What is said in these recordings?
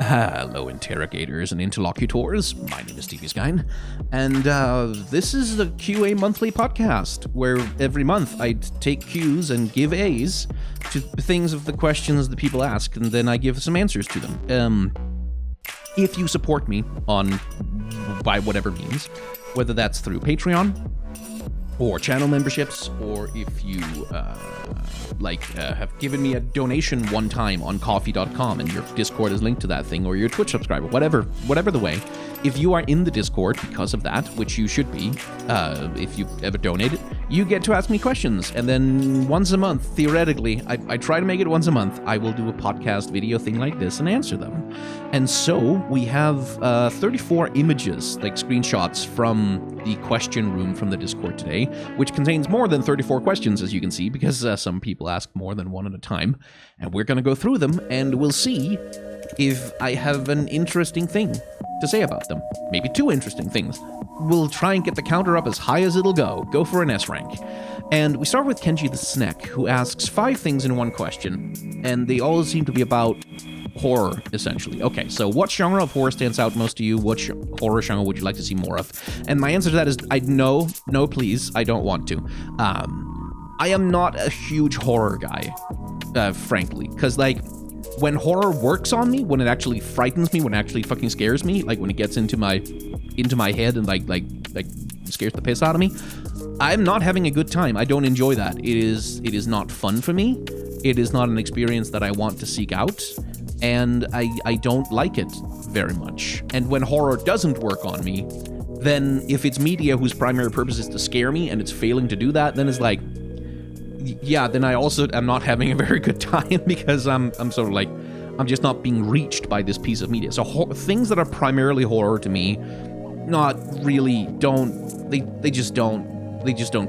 Hello, interrogators and interlocutors. My name is Stevie Skine, and this is the QA Monthly podcast, where every month I take Qs and give As to things of the questions that people ask, and then I give some answers to them. If you support me by whatever means, whether that's through Patreon, or channel memberships, or if you have given me a donation one time on coffee.com and your Discord is linked to that thing, or your Twitch subscriber, whatever the way, if you are in the Discord because of that, which you should be, if you've ever donated, you get to ask me questions. And then once a month, theoretically, I try to make it once a month, I will do a podcast video thing like this and answer them. And so we have 34 images, like screenshots from the question room from the Discord today, which contains more than 34 questions, as you can see, because some people ask more than one at a time. And we're going to go through them, and we'll see if I have an interesting thing to say about them. Maybe two interesting things. We'll try and get the counter up as high as it'll go. Go for an S rank. And we start with Kenji the Sneck, who asks 5 things in one question, and they all seem to be about horror, essentially. Okay, so what genre of horror stands out most to you? What horror genre would you like to see more of? And my answer to that is, no, please, I don't want to. I am not a huge horror guy, frankly, because, like, when horror works on me, when it actually frightens me, when it actually fucking scares me, like when it gets into my head and like scares the piss out of me, I'm not having a good time. I don't enjoy that. It is not fun for me. It is not an experience that I want to seek out, and I don't like it very much. And when horror doesn't work on me, then if it's media whose primary purpose is to scare me and it's failing to do that, then it's like, yeah, then I also am not having a very good time, because I'm sort of like, I'm just not being reached by this piece of media. So things that are primarily horror to me, not really, they just don't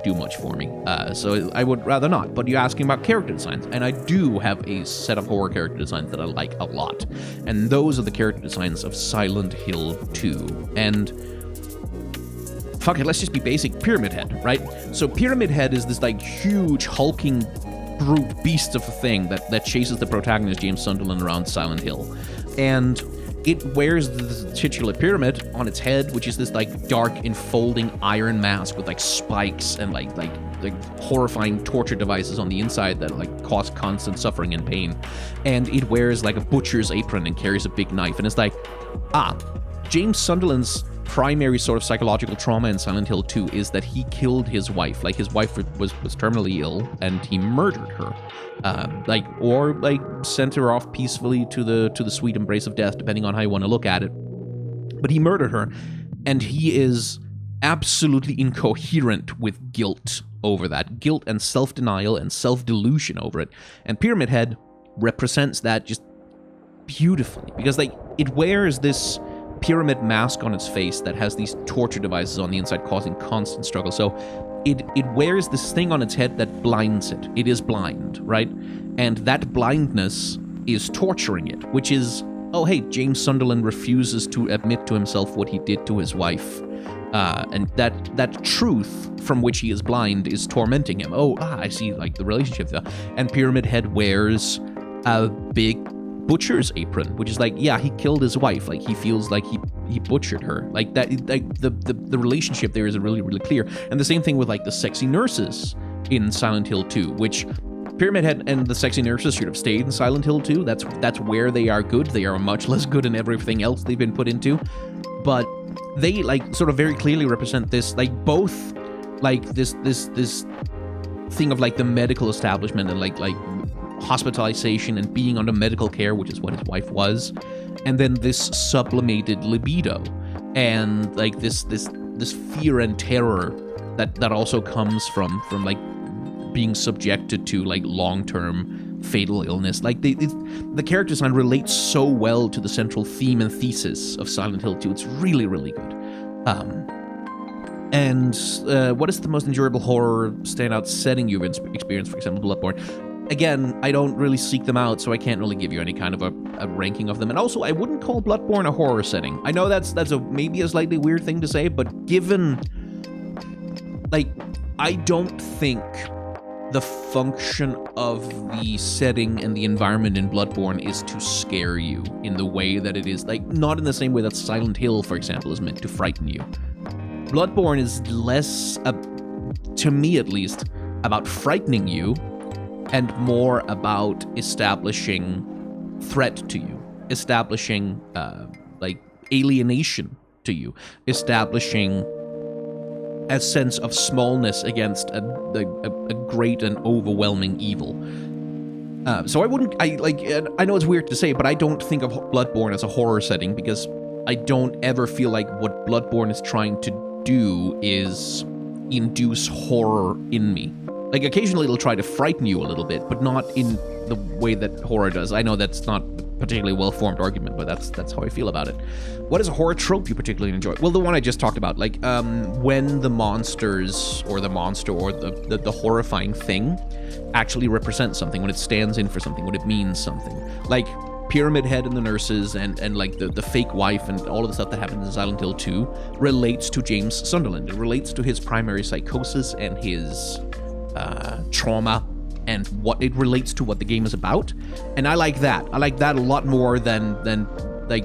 do much for me. So I would rather not. But you're asking about character designs, and I do have a set of horror character designs that I like a lot. And those are the character designs of Silent Hill 2. And fuck it, let's just be basic. Pyramid Head, right? So Pyramid Head is this like huge hulking brute beast of a thing that chases the protagonist James Sunderland around Silent Hill. And it wears the titular pyramid on its head, which is this like dark enfolding iron mask with like spikes and like horrifying torture devices on the inside that like cause constant suffering and pain. And it wears like a butcher's apron and carries a big knife. And it's like, James Sunderland's primary sort of psychological trauma in Silent Hill 2 is that he killed his wife. Like, his wife was terminally ill, and he murdered her. Or sent her off peacefully to the sweet embrace of death, depending on how you want to look at it. But he murdered her, and he is absolutely incoherent with guilt over that. Guilt and self-denial and self-delusion over it. And Pyramid Head represents that just beautifully, because like it wears this pyramid mask on its face that has these torture devices on the inside causing constant struggle. So it wears this thing on its head that blinds it. It is blind, right? And that blindness is torturing it, which is, oh hey, James Sunderland refuses to admit to himself what he did to his wife. And that truth from which he is blind is tormenting him. I see, like, the relationship there. And Pyramid Head wears a big butcher's apron, which is like, yeah, he killed his wife. Like, he feels like he butchered her. Like that, like the relationship there is really, really clear. And the same thing with like the sexy nurses in Silent Hill 2, which Pyramid Head and the sexy nurses should have stayed in Silent Hill 2. That's where they are good. They are much less good in everything else they've been put into. But they like sort of very clearly represent this, like both like this thing of like the medical establishment and like hospitalization and being under medical care, which is what his wife was, and then this sublimated libido and like this fear and terror that also comes from like being subjected to like long-term fatal illness. Like the character design relates so well to the central theme and thesis of Silent Hill 2. It's really, really good. And what is the most enjoyable horror standout setting you've experienced, for example, Bloodborne? Again, I don't really seek them out, so I can't really give you any kind of a ranking of them. And also, I wouldn't call Bloodborne a horror setting. I know that's maybe a slightly weird thing to say, but given, like, I don't think the function of the setting and the environment in Bloodborne is to scare you in the way that it is, like, not in the same way that Silent Hill, for example, is meant to frighten you. Bloodborne is less, to me at least, about frightening you and more about establishing threat to you, establishing, like, alienation to you, establishing a sense of smallness against a great and overwhelming evil. So I know it's weird to say, but I don't think of Bloodborne as a horror setting, because I don't ever feel like what Bloodborne is trying to do is induce horror in me. Like, occasionally it'll try to frighten you a little bit, but not in the way that horror does. I know that's not a particularly well-formed argument, but that's how I feel about it. What is a horror trope you particularly enjoy? Well, the one I just talked about, like, when the monsters, or the monster, or the horrifying thing actually represents something, when it stands in for something, when it means something. Like, Pyramid Head and the nurses, and like the fake wife and all of the stuff that happens in Silent Hill 2 relates to James Sunderland. It relates to his primary psychosis and his trauma, and what it relates to what the game is about. And I like that. I like that a lot more than like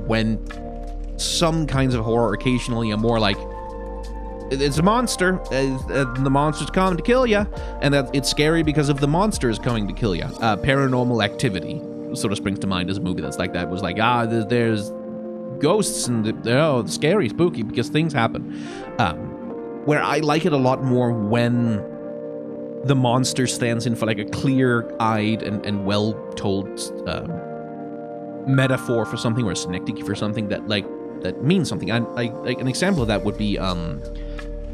when some kinds of horror occasionally are more like, it's a monster, the monster's coming to kill you, and that it's scary because of the monsters coming to kill you. Paranormal Activity sort of springs to mind as a movie that's like that. It was like, there's ghosts and they're scary, spooky, because things happen. Where I like it a lot more when the monster stands in for like a clear-eyed and well-told metaphor for something, or a synecdoche for something that means something. I like an example of that would be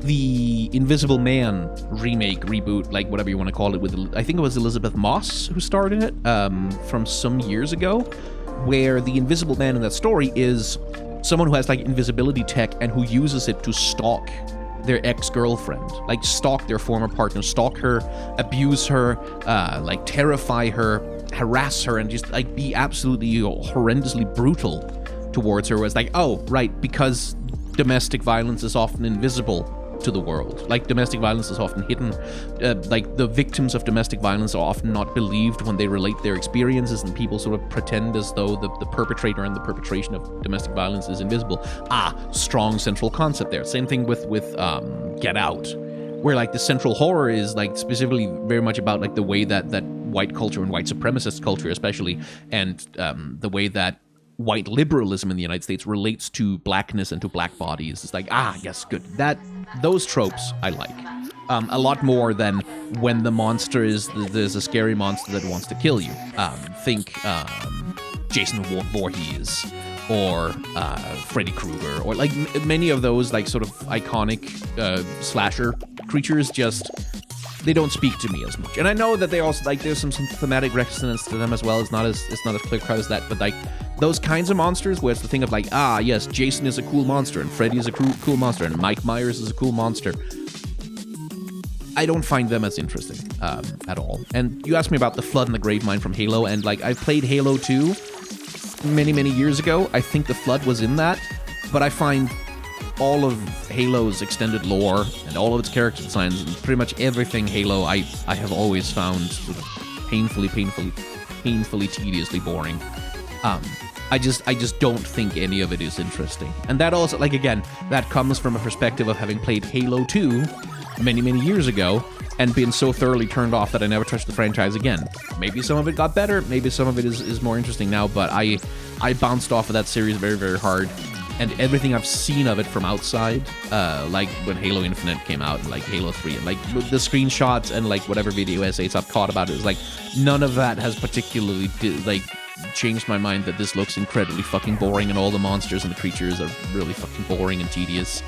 the Invisible Man remake, reboot, like whatever you want to call it, with, I think it was Elizabeth Moss who started it from some years ago, where the Invisible Man in that story is someone who has like invisibility tech and who uses it to stalk their ex-girlfriend, like stalk their former partner, stalk her, abuse her, like terrify her, harass her, and just like be absolutely horrendously brutal towards her. Was like, oh, right, because domestic violence is often invisible to the world. Like, domestic violence is often hidden. Like, the victims of domestic violence are often not believed when they relate their experiences, and people sort of pretend as though the perpetrator and the perpetration of domestic violence is invisible. Strong central concept there. Same thing with Get Out, where like the central horror is like specifically very much about like the way that white culture and white supremacist culture especially, and the way that white liberalism in the United States relates to blackness and to black bodies. It's like, yes, good. Those tropes I like a lot more than when the monster is, there's a scary monster that wants to kill you. Think Jason Voorhees or Freddy Krueger, or like many of those like sort of iconic slasher creatures. Just, they don't speak to me as much. And I know that they also, like, there's some thematic resonance to them as well. It's not as clear cut as that, but like those kinds of monsters where it's the thing of like, yes, Jason is a cool monster, and Freddy is a cool monster, and Mike Myers is a cool monster. I don't find them as interesting at all. And you asked me about the Flood and the Gravemind from Halo, and like, I played Halo 2 many, many years ago. I think the Flood was in that, but I find all of Halo's extended lore and all of its character designs and pretty much everything Halo I have always found sort of painfully tediously boring. I just don't think any of it is interesting. And that also, like, again, that comes from a perspective of having played Halo 2 many, many years ago and been so thoroughly turned off that I never touched the franchise again. Maybe some of it got better, maybe some of it is more interesting now, but I bounced off of that series very, very hard. And everything I've seen of it from outside, like when Halo Infinite came out, and like Halo 3, and like the screenshots and like whatever video essays I've caught about it, is like, none of that has particularly changed my mind that this looks incredibly fucking boring, and all the monsters and the creatures are really fucking boring and tedious,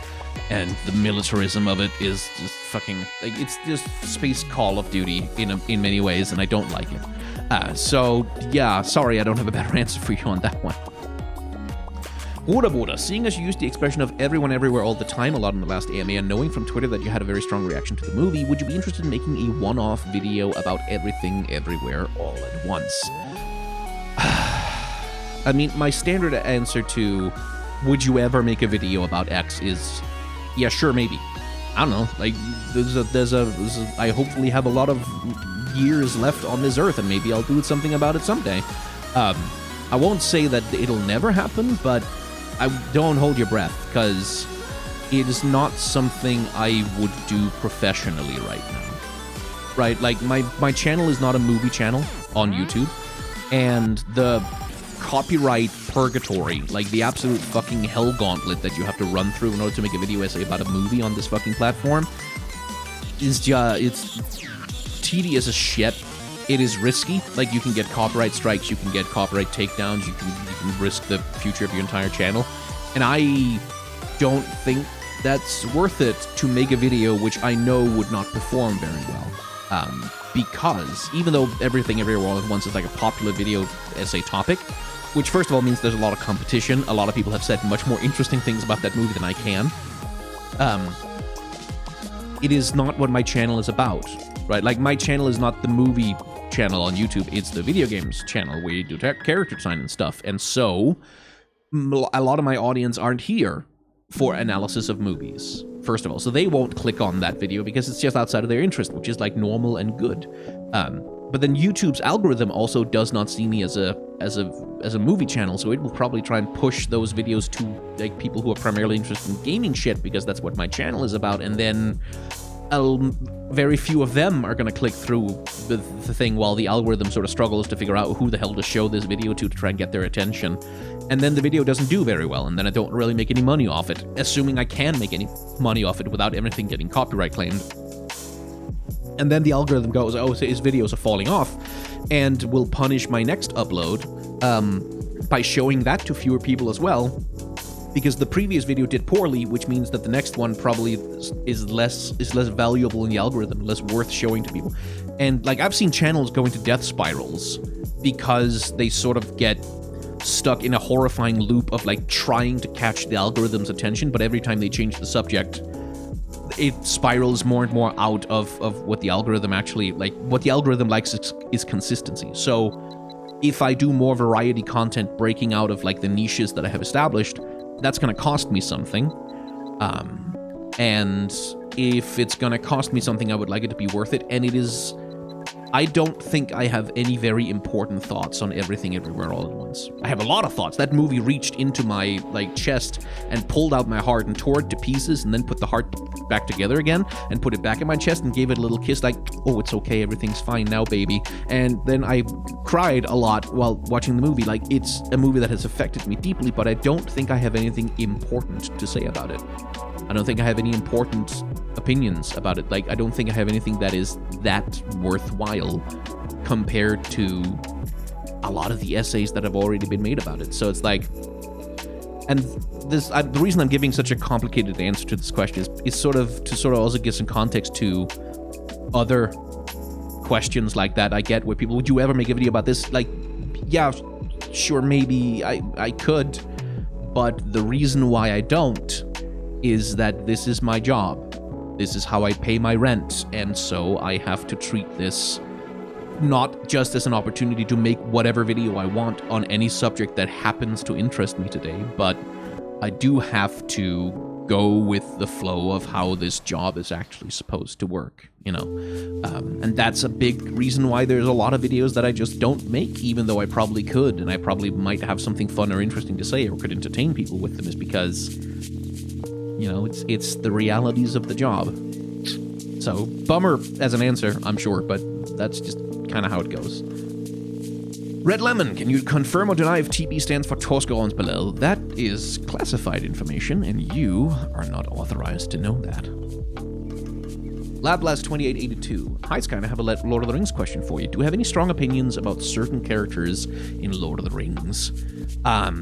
and the militarism of it is just fucking, like, it's just space Call of Duty in many ways, and I don't like it. So yeah, sorry, I don't have a better answer for you on that one. Buddha, seeing as you used the expression of everyone everywhere all the time a lot in the last AMA, and knowing from Twitter that you had a very strong reaction to the movie, would you be interested in making a one-off video about everything everywhere all at once? I mean, my standard answer to would you ever make a video about X is, yeah, sure, maybe. I don't know, like, I hopefully have a lot of years left on this earth, and maybe I'll do something about it someday. I won't say that it'll never happen, but I don't hold your breath, because it is not something I would do professionally right now. Right, like, my channel is not a movie channel on YouTube, and the copyright purgatory, like the absolute fucking hell gauntlet that you have to run through in order to make a video essay about a movie on this fucking platform, is just, it's tedious as shit. It is risky. Like, you can get copyright strikes, you can get copyright takedowns, you can risk the future of your entire channel, and I don't think that's worth it to make a video which I know would not perform very well. Because even though Everything Everywhere All at Once is like a popular video essay topic, which first of all means there's a lot of competition, a lot of people have said much more interesting things about that movie than I can, it is not what my channel is about, right? Like, my channel is not the movie channel on YouTube, it's the video games channel where you do character design and stuff, and so a lot of my audience aren't here for analysis of movies, first of all, so they won't click on that video because it's just outside of their interest, which is like normal and good. But then YouTube's algorithm also does not see me as a movie channel, so it will probably try and push those videos to like people who are primarily interested in gaming shit, because that's what my channel is about, and then very few of them are going to click through the thing while the algorithm sort of struggles to figure out who the hell to show this video to try and get their attention. And then the video doesn't do very well, and then I don't really make any money off it, assuming I can make any money off it without everything getting copyright claimed. And then the algorithm goes, oh, so his videos are falling off, and will punish my next upload by showing that to fewer people as well, because the previous video did poorly, which means that the next one probably is less valuable in the algorithm, less worth showing to people. And like, I've seen channels go into death spirals because they sort of get stuck in a horrifying loop of like trying to catch the algorithm's attention, but every time they change the subject, it spirals more and more out of what the algorithm actually, like, what the algorithm likes is consistency. So if I do more variety content breaking out of like the niches that I have established, that's going to cost me something. And if it's going to cost me something, I would like it to be worth it. And it is, I don't think I have any very important thoughts on Everything Everywhere All at Once. I have a lot of thoughts. That movie reached into my like chest and pulled out my heart and tore it to pieces, and then put the heart back together again and put it back in my chest and gave it a little kiss like, oh, it's okay, everything's fine now, baby. And then I cried a lot while watching the movie. Like, it's a movie that has affected me deeply, but I don't think I have anything important to say about it. I don't think I have any important opinions about it. Like, I don't think I have anything that is that worthwhile compared to a lot of the essays that have already been made about it. So it's like, and this, the reason I'm giving such a complicated answer to this question is sort of to also give some context to other questions like that I get, where people, would you ever make a video about this? Like, yeah, sure, maybe I could, but the reason why I don't is that this is my job. This is how I pay my rent, and so I have to treat this not just as an opportunity to make whatever video I want on any subject that happens to interest me today, but I do have to go with the flow of how this job is actually supposed to work, you know? And that's a big reason why there's a lot of videos that I just don't make, even though I probably could, and I probably might have something fun or interesting to say or could entertain people with them, is because, you know, it's the realities of the job. So, bummer as an answer, I'm sure, but that's just kind of how it goes. Red Lemon, can you confirm or deny if TB stands for Torskeronsbelad? That is classified information, and you are not authorized to know that. LabLast2882. Hi, Sky, I have a Lord of the Rings question for you. Do you have any strong opinions about certain characters in Lord of the Rings?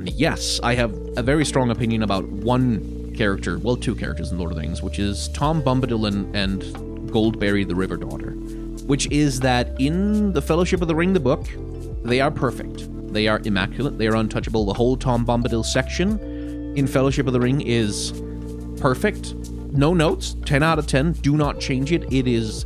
Yes, I have a very strong opinion about one character, well, two characters in Lord of the Rings, which is Tom Bombadil and Goldberry the River Daughter, which is that in the Fellowship of the Ring, the book, they are perfect. They are immaculate. They are untouchable. The whole Tom Bombadil section in Fellowship of the Ring is perfect. no notes, 10 out of 10. Do not change it. It is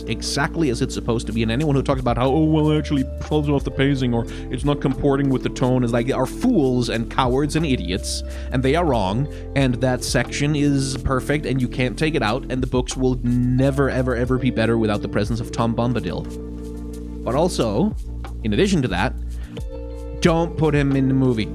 exactly as it's supposed to be. And anyone who talks about how, oh, well, it actually falls off the pacing or it's not comporting with the tone is like, are fools and cowards and idiots, and they are wrong. And that section is perfect, and you can't take it out. And the books will never, ever, ever be better without the presence of Tom Bombadil. But also, in addition to that, don't put him in the movie.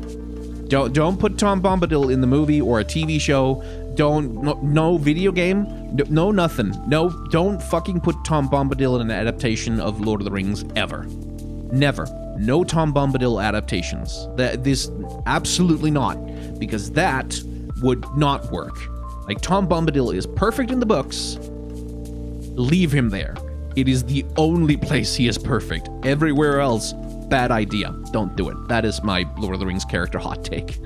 Don't put Tom Bombadil in the movie or a TV show. No video game. No nothing. No, don't fucking put Tom Bombadil in an adaptation of Lord of the Rings ever. Never. No Tom Bombadil adaptations. This absolutely not, because that would not work. Like, Tom Bombadil is perfect in the books. Leave him there. It is the only place he is perfect. Everywhere else, bad idea. Don't do it. That is my Lord of the Rings character hot take.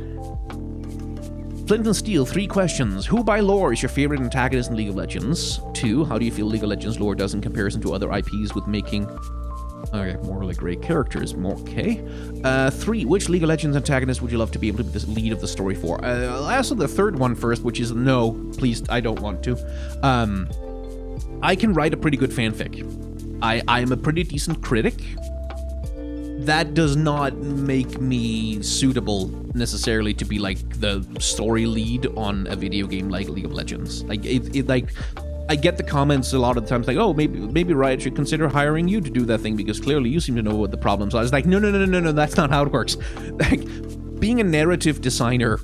Flint and Steel, 3 questions. Who by lore is your favorite antagonist in League of Legends? 2, how do you feel League of Legends lore does in comparison to other IPs with making morally great characters? Okay. 3, which League of Legends antagonist would you love to be able to be the lead of the story for? I'll answer the third one first, which is no, please, I don't want to. I can write a pretty good fanfic. I am a pretty decent critic. That does not make me suitable necessarily to be like the story lead on a video game like League of Legends. Like like I get the comments a lot of the times like, oh, maybe Riot should consider hiring you to do that thing because clearly you seem to know what the problems are. I was like, no, that's not how it works. Like, being a narrative designer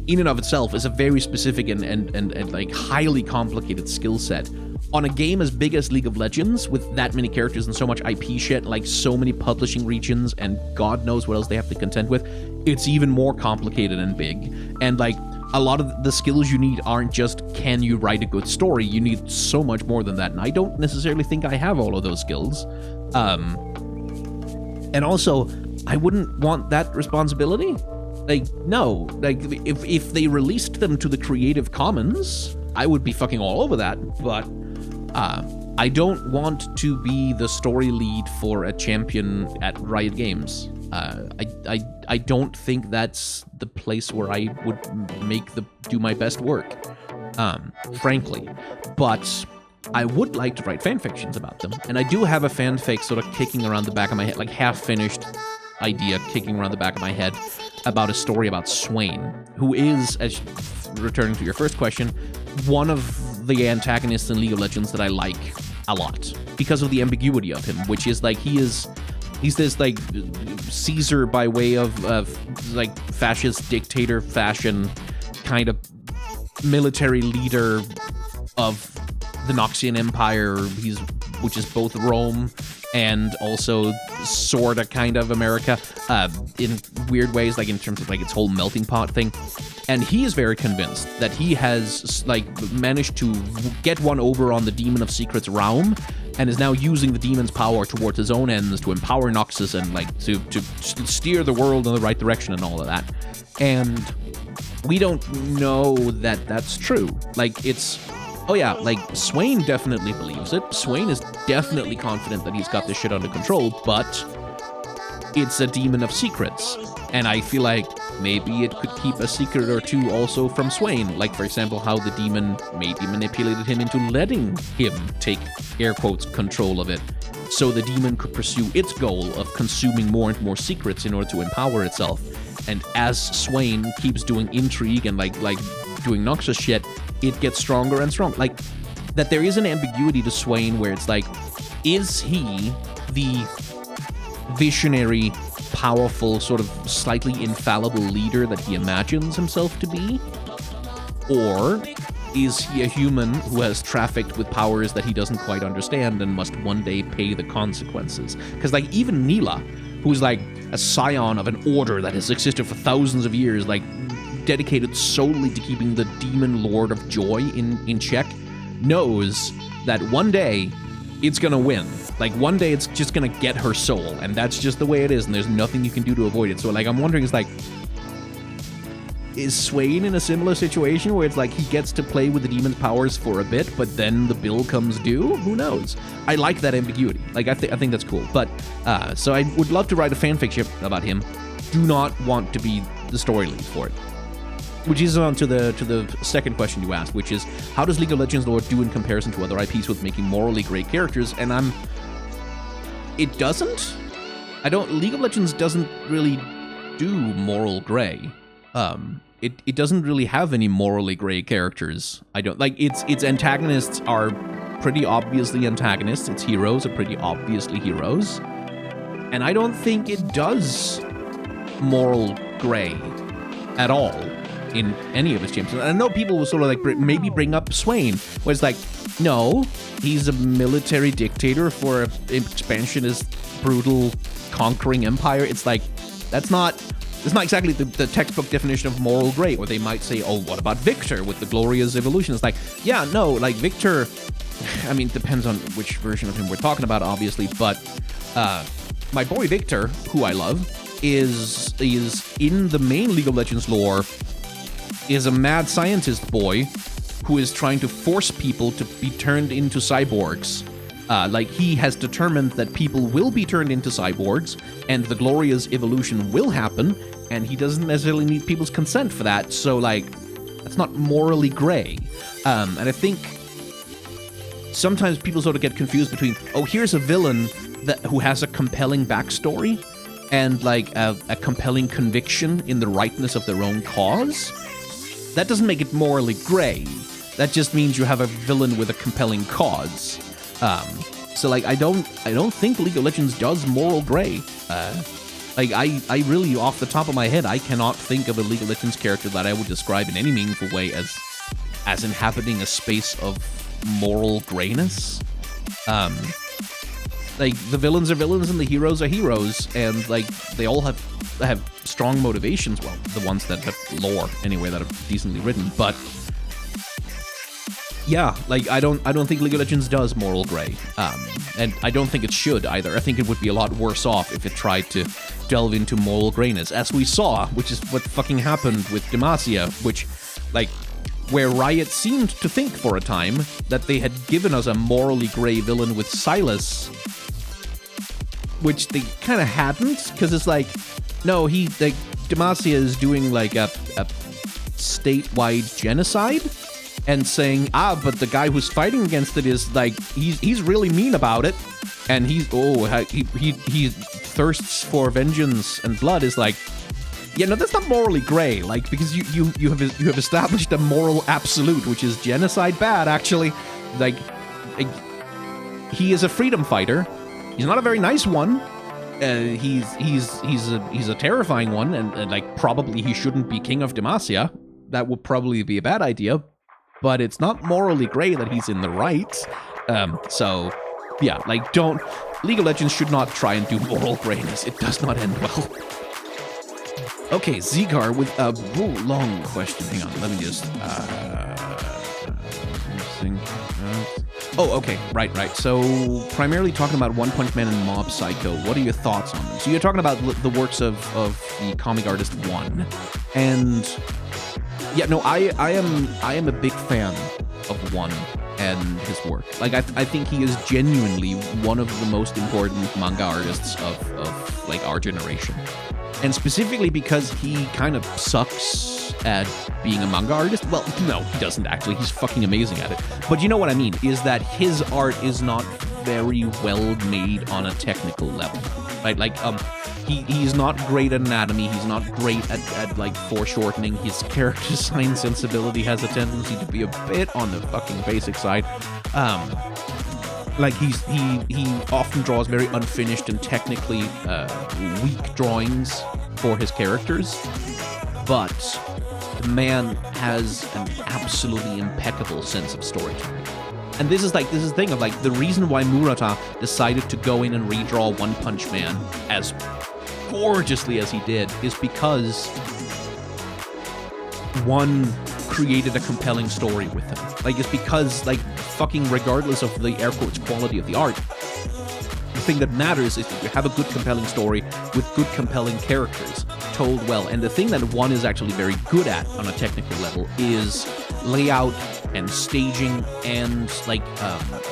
in and of itself is a very specific and like highly complicated skill set. On a game as big as League of Legends, with that many characters and so much IP shit, like so many publishing regions, and God knows what else they have to contend with, it's even more complicated and big. And like, a lot of the skills you need aren't just, can you write a good story? You need so much more than that, and I don't necessarily think I have all of those skills. And also, I wouldn't want that responsibility. Like, no. Like, if they released them to the Creative Commons, I would be fucking all over that, but I don't want to be the story lead for a champion at Riot Games. I don't think that's the place where I would do my best work, frankly. But I would like to write fanfictions about them, and I do have a fanfic sort of kicking around the back of my head, like half-finished idea kicking around the back of my head about a story about Swain, who is, as returning to your first question, one of the antagonists in League of Legends that I like a lot because of the ambiguity of him, which is like he's this like Caesar by way of like fascist dictator fashion kind of military leader of the Noxian Empire, which is both Rome and also sorta kind of America, in weird ways, like in terms of like its whole melting pot thing. And he is very convinced that he has like managed to get one over on the Demon of Secrets realm, and is now using the demon's power towards his own ends to empower Noxus and like to steer the world in the right direction and all of that. And we don't know that that's true. Like, it's, oh yeah, like Swain definitely believes it. Swain is definitely confident that he's got this shit under control, but it's a Demon of Secrets. And I feel like maybe it could keep a secret or two also from Swain. Like, for example, how the demon maybe manipulated him into letting him take, air quotes, control of it, so the demon could pursue its goal of consuming more and more secrets in order to empower itself. And as Swain keeps doing intrigue and like doing Noxus shit, it gets stronger and stronger. Like, that there is an ambiguity to Swain where it's like, is he the visionary, powerful, sort of slightly infallible leader that he imagines himself to be? Or is he a human who has trafficked with powers that he doesn't quite understand and must one day pay the consequences? Because, like, even Neela, who's like a scion of an order that has existed for thousands of years, like dedicated solely to keeping the demon lord of joy in check, knows that one day it's gonna win. Like, one day it's just gonna get her soul, and that's just the way it is, and there's nothing you can do to avoid it. So, like, I'm wondering, it's like, is Swain in a similar situation where it's like he gets to play with the demon's powers for a bit, but then the bill comes due? Who knows? I like that ambiguity. Like, I think that's cool. But, so I would love to write a fanfiction about him. Do not want to be the story lead for it. which is on to the second question you asked, which is, how does League of Legends lore do in comparison to other IPs with making morally gray characters? And it doesn't. League of Legends doesn't really do moral gray. It doesn't really have any morally gray characters. Its antagonists are pretty obviously antagonists. Its heroes are pretty obviously heroes. And I don't think it does moral gray at all in any of its champions. And I know people will sort of like maybe bring up Swain, where it's like, no, he's a military dictator for an expansionist, brutal, conquering empire. It's like, it's not exactly the textbook definition of moral gray. Or they might say, oh, what about Victor with the glorious evolution? It's like, yeah, no, like Victor, I mean, it depends on which version of him we're talking about, obviously, but my boy Victor, who I love, is in the main League of Legends lore, is a mad scientist boy who is trying to force people to be turned into cyborgs. He has determined that people will be turned into cyborgs, and the glorious evolution will happen, and he doesn't necessarily need people's consent for that, so, like, that's not morally gray. And I think sometimes people sort of get confused between, oh, here's a villain who has a compelling backstory, and, like, a compelling conviction in the rightness of their own cause. That doesn't make it morally gray. That just means you have a villain with a compelling cause. So like I don't think League of Legends does moral gray. I really, off the top of my head, I cannot think of a League of Legends character that I would describe in any meaningful way as inhabiting a space of moral grayness. Like the villains are villains and the heroes are heroes, and like they all have strong motivations. Well, the ones that have lore anyway that are decently written, but. Yeah, like I don't think League of Legends does moral gray, and I don't think it should either. I think it would be a lot worse off if it tried to delve into moral grayness, as we saw, which is what fucking happened with Demacia, which, like, where Riot seemed to think for a time that they had given us a morally gray villain with Silas, which they kind of hadn't, because it's like, no, Demacia is doing like a statewide genocide. And saying, but the guy who's fighting against it is like he's really mean about it, and he thirsts for vengeance and blood. Is like, yeah, no, that's not morally gray. Like, because you have established a moral absolute, which is genocide bad. Actually, like he is a freedom fighter. He's not a very nice one. He's a terrifying one, and like probably he shouldn't be king of Demacia. That would probably be a bad idea. But it's not morally gray that he's in the right. So, yeah, like, League of Legends should not try and do moral grayness. It does not end well. Okay, Zigar with a long question. Hang on, let me just... Oh, okay, right. So, primarily talking about One Punch Man and Mob Psycho. What are your thoughts on them? So you're talking about the works of the comic artist One. And... yeah, no, I am a big fan of One and his work. Like, I think he is genuinely one of the most important manga artists of like our generation. And specifically because he kind of sucks at being a manga artist. Well, no, he doesn't actually. He's fucking amazing at it. But you know what I mean, is that his art is not very well made on a technical level. Right? Like, he's not great at anatomy, he's not great at like foreshortening. His character design sensibility has a tendency to be a bit on the fucking basic side. Like he often draws very unfinished and technically weak drawings for his characters, but the man has an absolutely impeccable sense of storytelling. And this is the thing of like the reason why Murata decided to go in and redraw One Punch Man as gorgeously as he did is because One created a compelling story with him. Like, it's because, like, fucking regardless of the air quotes quality of the art, the thing that matters is that you have a good compelling story with good compelling characters told well. And the thing that One is actually very good at on a technical level is lay out and staging and like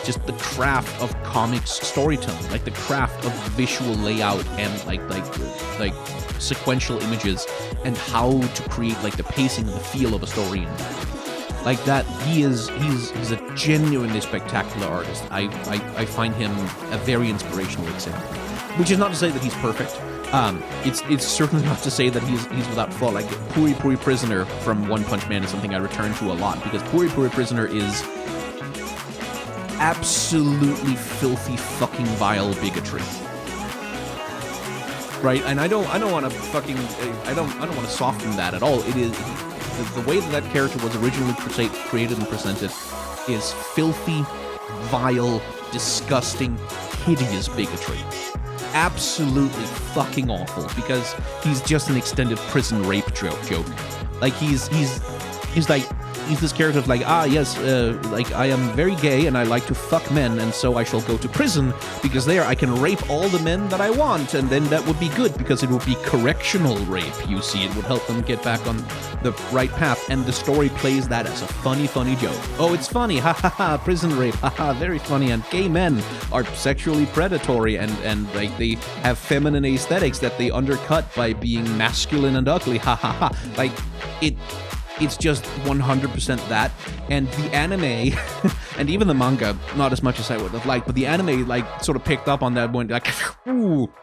just the craft of comics storytelling, like the craft of visual layout and like sequential images and how to create like the pacing and the feel of a story. Like that, he's a genuinely spectacular artist. I find him a very inspirational example. Which is not to say that he's perfect. It's certainly not to say that he's without fault. Like Puri Puri Prisoner from One Punch Man is something I return to a lot because Puri Puri Prisoner is absolutely filthy fucking vile bigotry. Right? And I don't want to fucking I don't want to soften that at all. It is the way that character was originally created and presented is filthy, vile, disgusting, hideous bigotry. Absolutely fucking awful because he's just an extended prison rape joke. Like he's this character of like, yes, like I am very gay and I like to fuck men and so I shall go to prison because there I can rape all the men that I want and then that would be good because it would be correctional rape, you see. It would help them get back on the right path and the story plays that as a funny joke. Oh, it's funny, ha ha ha, prison rape, ha ha, very funny, and gay men are sexually predatory and like they have feminine aesthetics that they undercut by being masculine and ugly, ha ha ha. Like it's just 100% that, and the anime, and even the manga, not as much as I would have liked, but the anime, like, sort of picked up on that one, like, ooh,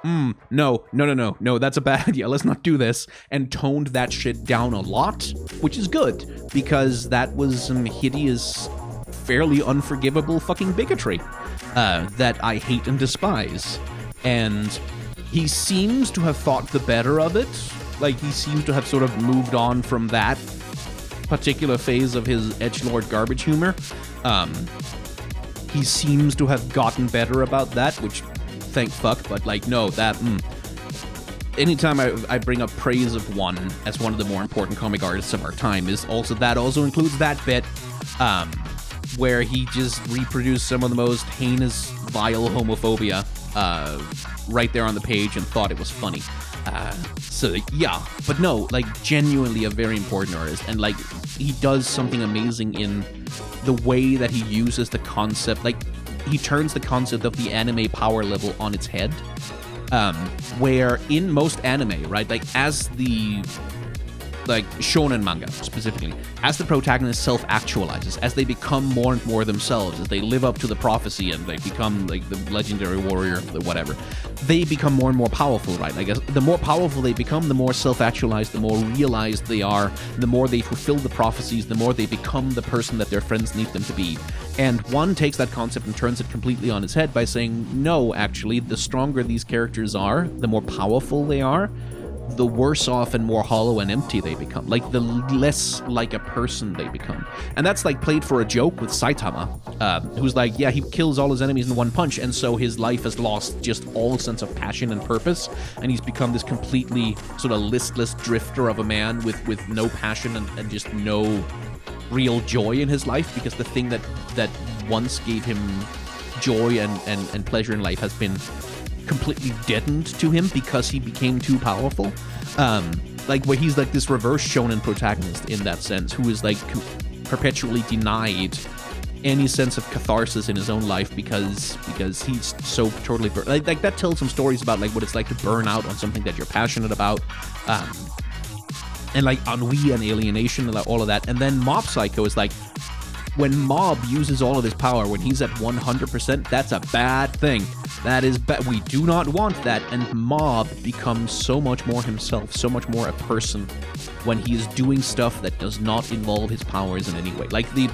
no, that's a bad idea, let's not do this, and toned that shit down a lot, which is good, because that was some hideous, fairly unforgivable fucking bigotry, that I hate and despise, and he seems to have thought the better of it, like, he seems to have sort of moved on from that particular phase of his edgelord garbage humor. He seems to have gotten better about that, which, thank fuck, but like, no, that, anytime I bring up praise of one as one of the more important comic artists of our time also includes that bit, where he just reproduced some of the most heinous, vile homophobia, right there on the page and thought it was funny. So yeah, but no, like genuinely a very important artist, and like he does something amazing in the way that he uses the concept, like he turns the concept of the anime power level on its head, where in most anime, right, like as the like shonen manga specifically, as the protagonist self-actualizes, as they become more and more themselves, as they live up to the prophecy and like become like the legendary warrior, the whatever, they become more and more powerful, right? Like the more powerful they become, the more self-actualized, the more realized they are, the more they fulfill the prophecies, the more they become the person that their friends need them to be. And one takes that concept and turns it completely on its head by saying, no, actually, the stronger these characters are, the more powerful they are, the worse off and more hollow and empty they become. Like, the less like a person they become. And that's, like, played for a joke with Saitama, who's like, yeah, he kills all his enemies in one punch, and so his life has lost just all sense of passion and purpose, and he's become this completely sort of listless drifter of a man with no passion and just no real joy in his life, because the thing that once gave him joy and pleasure in life has been completely deadened to him because he became too powerful. Like where he's like this reverse shonen protagonist in that sense, who is like perpetually denied any sense of catharsis in his own life because he's so totally like that tells some stories about like what it's like to burn out on something that you're passionate about, and like ennui and alienation and all of that. And then Mob Psycho is like, when Mob uses all of his power, when he's at 100%, that's a bad thing. That is bad. We do not want that. And Mob becomes so much more himself, so much more a person when he is doing stuff that does not involve his powers in any way. Like the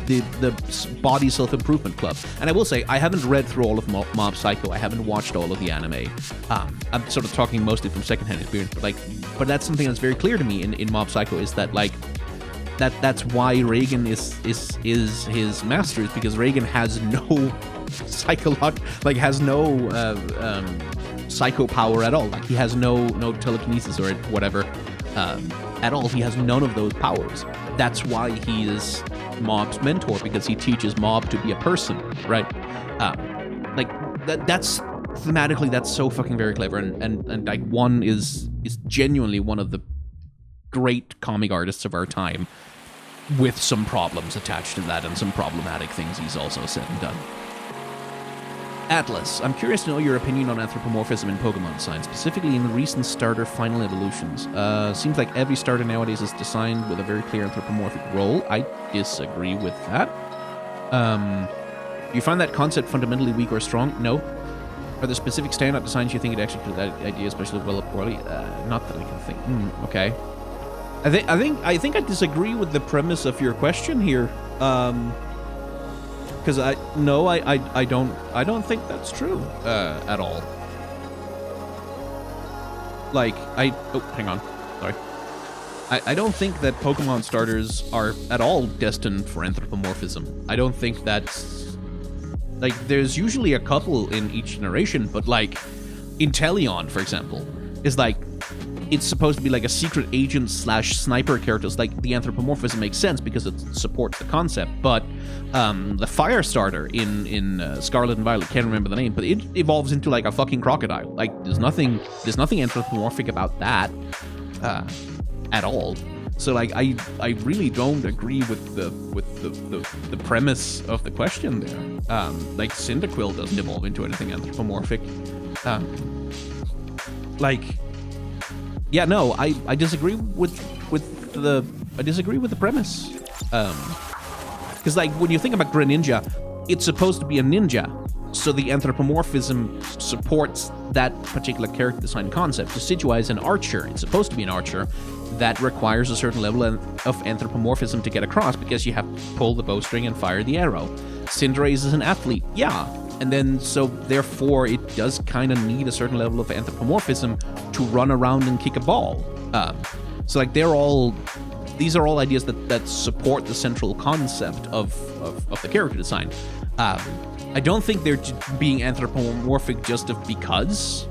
Body Self-Improvement Club. And I will say, I haven't read through all of Mob Psycho. I haven't watched all of the anime. I'm sort of talking mostly from secondhand experience, but that's something that's very clear to me in Mob Psycho, is that like, that's why Reagan is his master, is because Reagan has no has no psycho power at all. Like he has no telekinesis or whatever at all. He has none of those powers. That's why he is Mob's mentor, because he teaches Mob to be a person, right? Like that's thematically, that's so fucking very clever, and like one is genuinely one of the great comic artists of our time. with some problems attached to that and some problematic things he's also said and done. Atlas, I'm curious to know your opinion on anthropomorphism in Pokemon design, specifically in the recent starter final evolutions. Seems like every starter nowadays is designed with a very clear anthropomorphic role. I disagree with that. Do you find that concept fundamentally weak or strong? No. Are there specific standout designs you think it actually could that idea especially well or poorly? Not that I can think. Okay. I think I disagree with the premise of your question here. Because I don't think that's true at all. Like hang on, sorry. I don't think that Pokemon starters are at all destined for anthropomorphism. I don't think that's like there's usually a couple in each generation, but like Inteleon, for example, is like it's supposed to be like a secret agent / sniper character. It's like the anthropomorphism makes sense because it supports the concept. But the fire starter in Scarlet and Violet, can't remember the name, but it evolves into like a fucking crocodile. Like there's nothing anthropomorphic about that at all. So like I really don't agree with the premise of the question there. Like Cyndaquil doesn't evolve into anything anthropomorphic. Yeah, no, I disagree with the premise. Because like when you think about Greninja, it's supposed to be a ninja, so the anthropomorphism supports that particular character design concept. Decidueye is an archer. It's supposed to be an archer. That requires a certain level of anthropomorphism to get across because you have to pull the bowstring and fire the arrow. Cinderace is an athlete, yeah. And then, so therefore, it does kind of need a certain level of anthropomorphism to run around and kick a ball. So like these are all ideas that support the central concept of the character design. I don't think they're being anthropomorphic just because.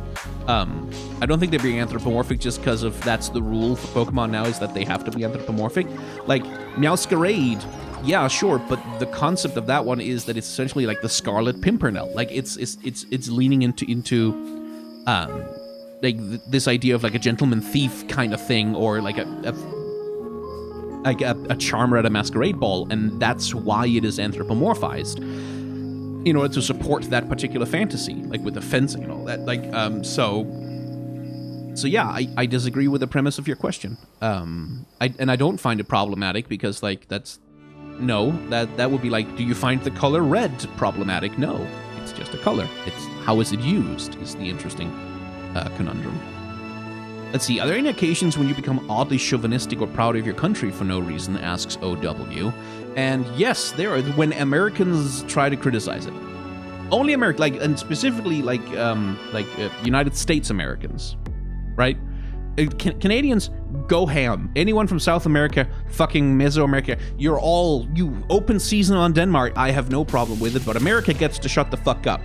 I don't think they're being anthropomorphic just because of that's the rule for Pokemon now is that they have to be anthropomorphic. Like Meowscarade, yeah, sure, but the concept of that one is that it's essentially like the Scarlet Pimpernel. Like it's leaning into like this idea of like a gentleman thief kind of thing, or like a charmer at a masquerade ball, and that's why it is anthropomorphized. In order to support that particular fantasy, like with the fencing and all that, like, so yeah, I disagree with the premise of your question. I don't find it problematic because, like, that would be like, do you find the color red problematic? No, it's just a color. It's how is it used is the interesting conundrum. Let's see, are there any occasions when you become oddly chauvinistic or proud of your country for no reason, asks OW. And yes, there are, when Americans try to criticize it. Only America, like, and specifically United States Americans, right? Canadians go ham. Anyone from South America, fucking Mesoamerica, you open season on Denmark, I have no problem with it, but America gets to shut the fuck up.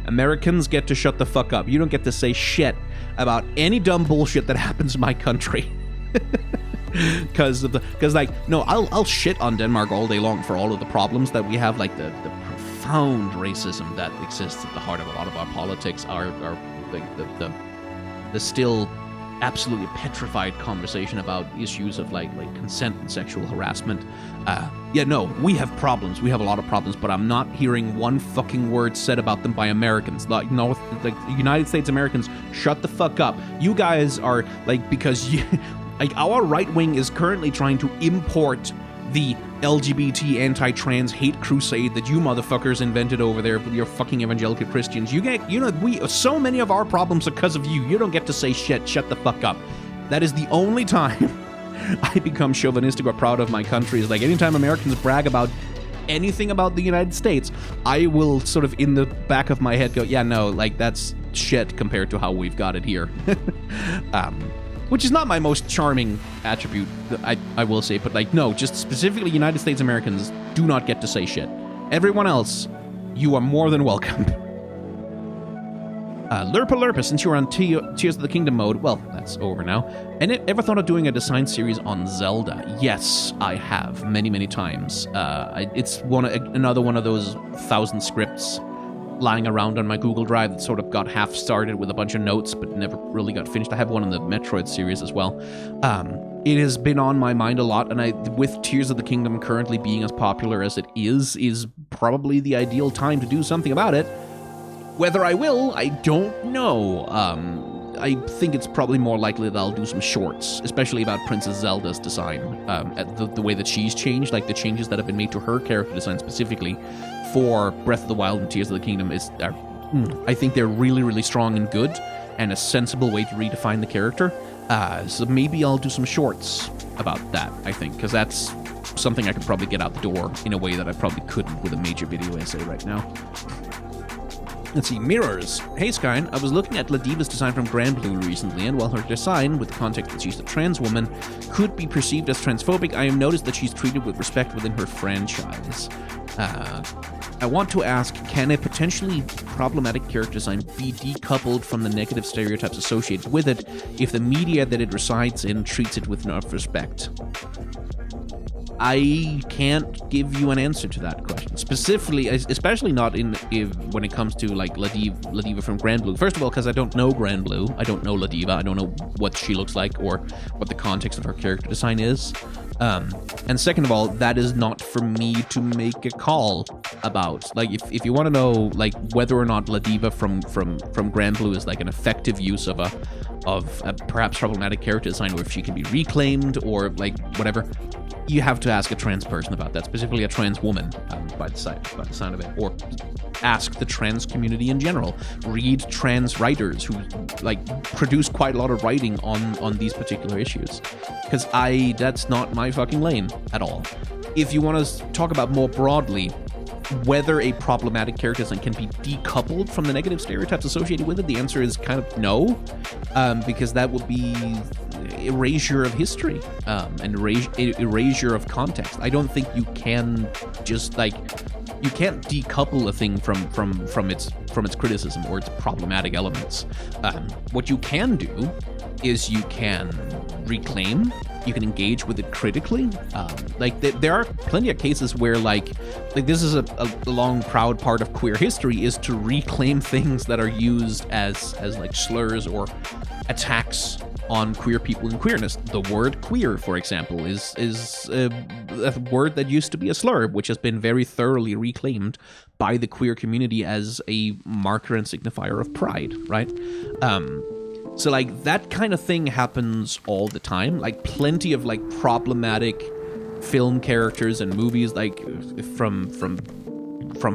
Americans get to shut the fuck up. You don't get to say shit about any dumb bullshit that happens in my country. Because I'll shit on Denmark all day long for all of the problems that we have, like the profound racism that exists at the heart of a lot of our politics, are the still absolutely petrified conversation about issues of like consent and sexual harassment. We have problems. We have a lot of problems, but I'm not hearing one fucking word said about them by Americans. Like United States Americans, shut the fuck up. You guys are like, because you, like, our right wing is currently trying to import the LGBT anti-trans hate crusade that you motherfuckers invented over there with your fucking evangelical Christians. So many of our problems are because of you. You don't get to say shit. Shut the fuck up. That is the only time I become chauvinistic or proud of my country, is like anytime Americans brag about anything about the United States, I will sort of in the back of my head go, yeah, no, like that's shit compared to how we've got it here. Which is not my most charming attribute, I will say, but like, no, just specifically United States Americans do not get to say shit. Everyone else, you are more than welcome. Lerpa, since you were on Tears of the Kingdom mode, well, that's over now. And ever thought of doing a design series on Zelda? Yes, I have, many, many times. It's another one of those 1,000 scripts lying around on my Google Drive that sort of got half started with a bunch of notes but never really got finished. I have one in the Metroid series as well. it has been on my mind a lot, and with Tears of the Kingdom currently being as popular as it is probably the ideal time to do something about it. Whether I will, I don't know. I think it's probably more likely that I'll do some shorts, especially about Princess Zelda's design, the way that she's changed, like the changes that have been made to her character design specifically for Breath of the Wild and Tears of the Kingdom I think they're really, really strong and good, and a sensible way to redefine the character. So maybe I'll do some shorts about that, I think, because that's something I could probably get out the door in a way that I probably couldn't with a major video essay right now. Let's see, Mirrors. Hey Skyn, I was looking at Ladiva's design from Granblue recently, and while her design, with the context that she's a trans woman, could be perceived as transphobic, I have noticed that she's treated with respect within her franchise. I want to ask, can a potentially problematic character design be decoupled from the negative stereotypes associated with it if the media that it resides in treats it with enough respect? I can't give you an answer to that question, specifically, especially not when it comes to like Ladiva from Granblue. First of all, because I don't know Granblue, I don't know Ladiva, I don't know what she looks like or what the context of her character design is. And second of all, that is not for me to make a call about. Like, if you want to know like whether or not Ladiva from Granblue is like an effective use of a perhaps problematic character design, or if she can be reclaimed or like whatever, you have to ask a trans person about that, specifically a trans woman, by the sound of it, or ask the trans community in general. Read trans writers who like produce quite a lot of writing on these particular issues, because that's not my fucking lane at all. If you want to talk about more broadly whether a problematic character design can be decoupled from the negative stereotypes associated with it, the answer is kind of no, because that would be erasure of history, and erasure of context. I don't think you can just like, you can't decouple a thing from its criticism or its problematic elements. What you can do is you can reclaim, you can engage with it critically. There are plenty of cases where like this is a long proud part of queer history, is to reclaim things that are used as like slurs or attacks on queer people and queerness. The word queer, for example, is a word that used to be a slur, which has been very thoroughly reclaimed by the queer community as a marker and signifier of pride, right? So like that kind of thing happens all the time. Like plenty of like problematic film characters and movies like from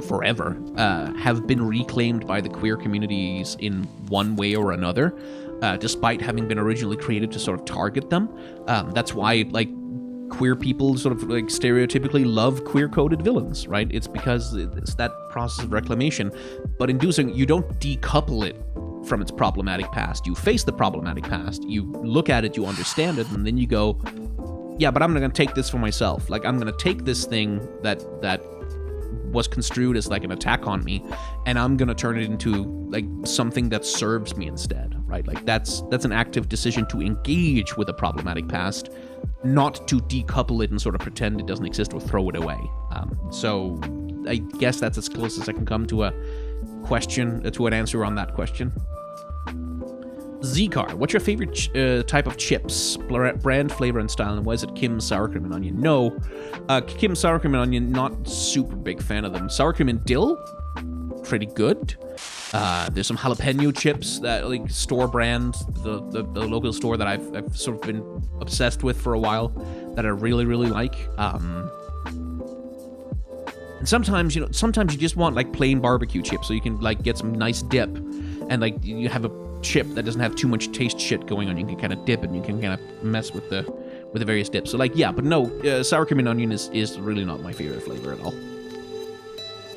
forever have been reclaimed by the queer communities in one way or another, despite having been originally created to sort of target them. That's why like queer people sort of like stereotypically love queer-coded villains, right? It's because it's that process of reclamation. But in doing so, you don't decouple it from its problematic past. You face the problematic past, you look at it, you understand it, and then you go, yeah, but I'm going to take this for myself. Like, I'm going to take this thing that was construed as like an attack on me, and I'm going to turn it into like something that serves me instead, right? Like that's an active decision to engage with a problematic past, not to decouple it and sort of pretend it doesn't exist or throw it away. So I guess that's as close as I can come to an answer on that question. Zcar, what's your favorite type of chips? Brand, flavor, and style, and why is it Kim sour cream and onion? No, Kim sour cream and onion, not super big fan of them. Sour cream and dill, pretty good. There's some jalapeno chips that like store brand, the local store that I've sort of been obsessed with for a while, that I really, really like. And sometimes you just want like plain barbecue chips, so you can like get some nice dip, and like you have a chip that doesn't have too much taste shit going on. You can kind of dip and you can kind of mess with the various dips. So like, yeah, but no, sour cream and onion is really not my favorite flavor at all.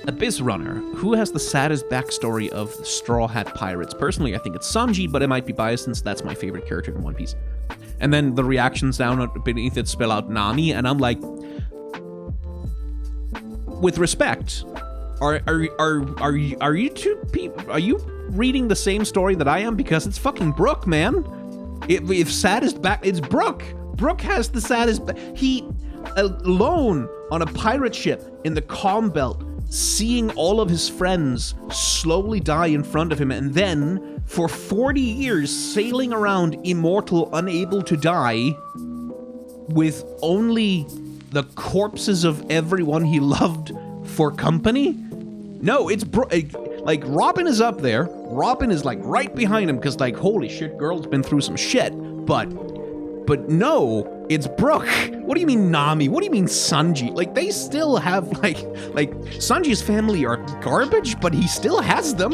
Abyss Runner, who has the saddest backstory of the Straw Hat Pirates? Personally, I think it's Sanji, but I might be biased since that's my favorite character in One Piece. And then the reactions down beneath it spell out Nami, and I'm like, with respect, are you two people? Are you reading the same story that I am? Because it's fucking Brook, man. If saddest back, it's Brook. Brook has the saddest. He alone on a pirate ship in the calm belt, seeing all of his friends slowly die in front of him, and then for 40 years sailing around immortal, unable to die, with only the corpses of everyone he loved for company? No, it's like Robin is up there. Robin is like right behind him because like holy shit, girl's been through some shit. But no, it's Brooke. What do you mean Nami? What do you mean Sanji? Like they still have like Sanji's family are garbage, but he still has them.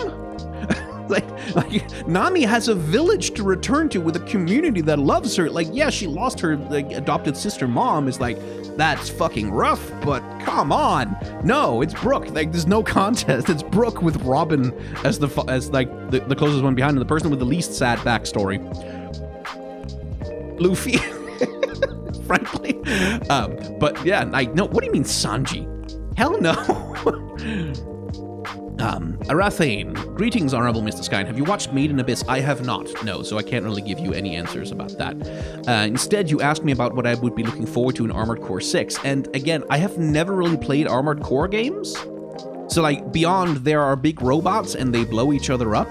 like Nami has a village to return to with a community that loves her. Like yeah, she lost her like adopted sister mom. Is like that's fucking rough, but come on. No, it's Brooke. Like there's no contest. It's Brooke with Robin as the closest one behind, and the person with the least sad backstory. Luffy, frankly. But yeah, I no. What do you mean Sanji? Hell no. Arathane, greetings, Honorable Mr. Skyn. Have you watched Made in Abyss? I have not, no, so I can't really give you any answers about that. Instead, you asked me about what I would be looking forward to in Armored Core 6, and again, I have never really played Armored Core games, so like, beyond there are big robots and they blow each other up,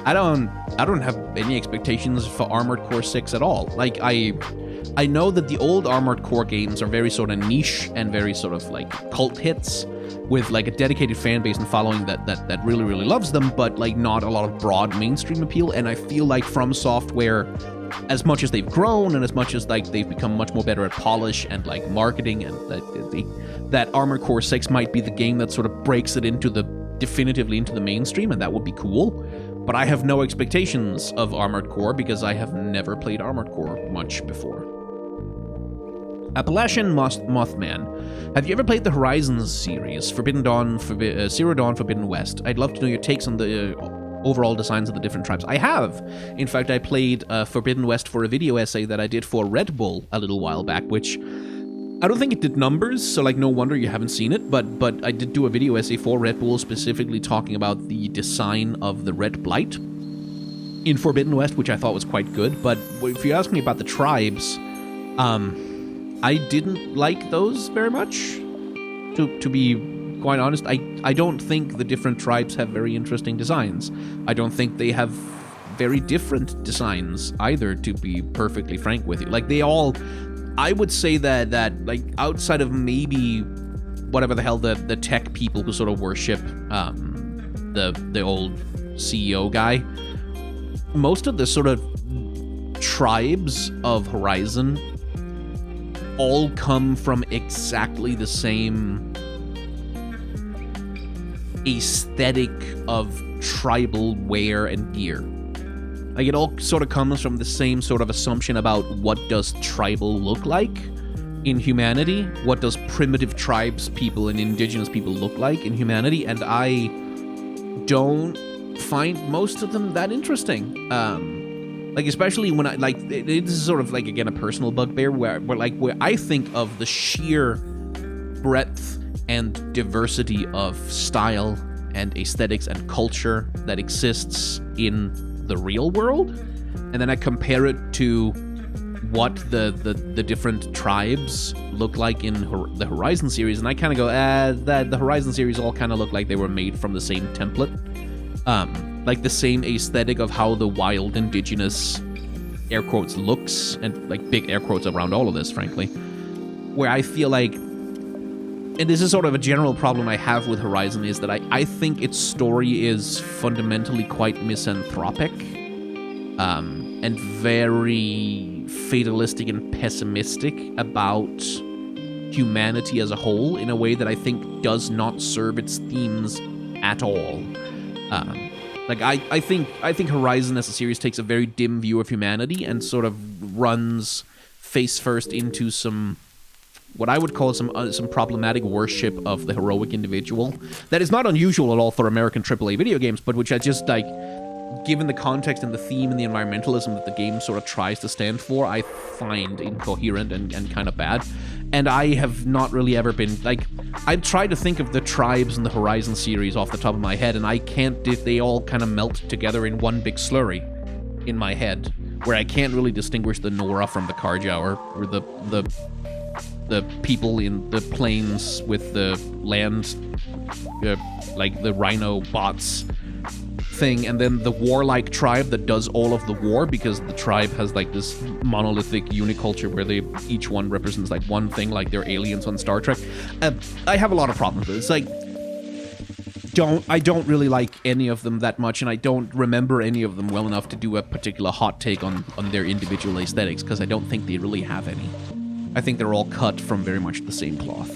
I don't have any expectations for Armored Core 6 at all. Like, I know that the old Armored Core games are very sort of niche and very sort of like cult hits, with like a dedicated fan base and following that really, really loves them, but like not a lot of broad mainstream appeal. And I feel like From Software, as much as they've grown and as much as like they've become much more better at polish and like marketing, and that Armored Core 6 might be the game that sort of breaks it definitively into the mainstream, and that would be cool. But I have no expectations of Armored Core because I have never played Armored Core much before. Appalachian Mothman. Have you ever played the Horizons series? Forbidden Dawn, Zero Dawn, Forbidden West. I'd love to know your takes on the overall designs of the different tribes. I have. In fact, I played Forbidden West for a video essay that I did for Red Bull a little while back, which I don't think it did numbers, so like no wonder you haven't seen it, but I did do a video essay for Red Bull specifically talking about the design of the Red Blight in Forbidden West, which I thought was quite good. But if you ask me about the tribes, I didn't like those very much, to be quite honest. I don't think the different tribes have very interesting designs. I don't think they have very different designs either, to be perfectly frank with you. Like, they all... I would say that like, outside of maybe whatever the hell the tech people who sort of worship the old CEO guy, most of the sort of tribes of Horizon all come from exactly the same aesthetic of tribal wear and gear. Like, it all sort of comes from the same sort of assumption about what does tribal look like in humanity, what does primitive tribes people and indigenous people look like in humanity, and I don't find most of them that interesting. Like, especially when I, like, this is sort of, like, again, a personal bugbear where I think of the sheer breadth and diversity of style and aesthetics and culture that exists in the real world, and then I compare it to what the different tribes look like in the Horizon series, and I kind of go, the Horizon series all kind of look like they were made from the same template. Like the same aesthetic of how the wild indigenous, air quotes, looks, and like big air quotes around all of this, frankly, where I feel like, and this is sort of a general problem I have with Horizon, is that I think its story is fundamentally quite misanthropic, and very fatalistic and pessimistic about humanity as a whole in a way that I think does not serve its themes at all. Like, I think Horizon as a series takes a very dim view of humanity and sort of runs face first into some, what I would call some problematic worship of the heroic individual. That is not unusual at all for American AAA video games, but which I just, like, given the context and the theme and the environmentalism that the game sort of tries to stand for, I find incoherent and kind of bad. And I have not really ever been, like, I've tried to think of the tribes in the Horizon series off the top of my head, and I can't, they all kind of melt together in one big slurry in my head, where I can't really distinguish the Nora from the Karja, or the people in the plains with the land, like the rhino bots thing, and then the warlike tribe that does all of the war, because the tribe has like this monolithic uniculture where they each one represents like one thing, like they're aliens on Star Trek. I have a lot of problems with it. It's like, I don't really like any of them that much, and I don't remember any of them well enough to do a particular hot take on their individual aesthetics, because I don't think they really have any. I think they're all cut from very much the same cloth.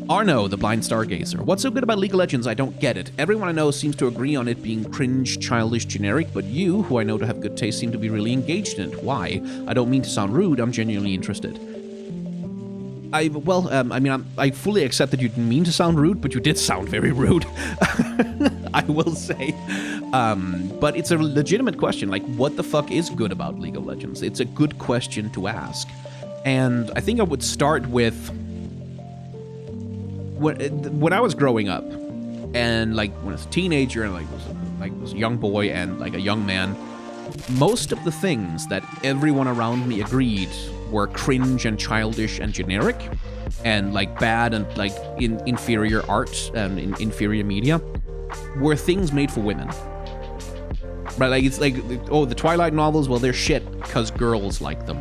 Arno, the blind stargazer. What's so good about League of Legends? I don't get it. Everyone I know seems to agree on it being cringe, childish, generic, but you, who I know to have good taste, seem to be really engaged in it. Why? I don't mean to sound rude, I'm genuinely interested. I fully accept that you didn't mean to sound rude, but you did sound very rude. I will say. But it's a legitimate question. Like, what the fuck is good about League of Legends? It's a good question to ask. And I think I would start with... When I was growing up, and like when I was a teenager and was a young boy and like a young man, most of the things that everyone around me agreed were cringe and childish and generic, and like bad and like inferior art and inferior media, were things made for women. Right, like, it's like, oh, the Twilight novels, well, they're shit because girls like them.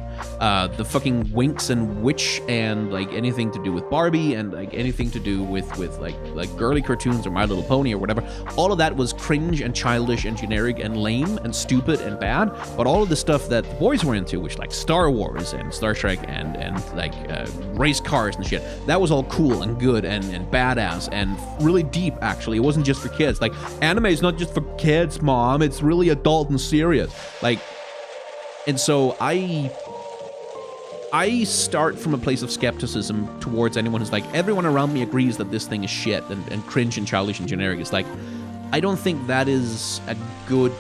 The fucking Winx and Witch and, like, anything to do with Barbie and, like, anything to do with like girly cartoons or My Little Pony or whatever, all of that was cringe and childish and generic and lame and stupid and bad. But all of the stuff that the boys were into, which, like, Star Wars and Star Trek and race cars and shit, that was all cool and good and badass and really deep, actually. It wasn't just for kids. Like, anime is not just for kids, Mom. It's really adult and serious. Like, and so I start from a place of skepticism towards anyone who's like, everyone around me agrees that this thing is shit and cringe and childish and generic. It's like, I don't think that is a good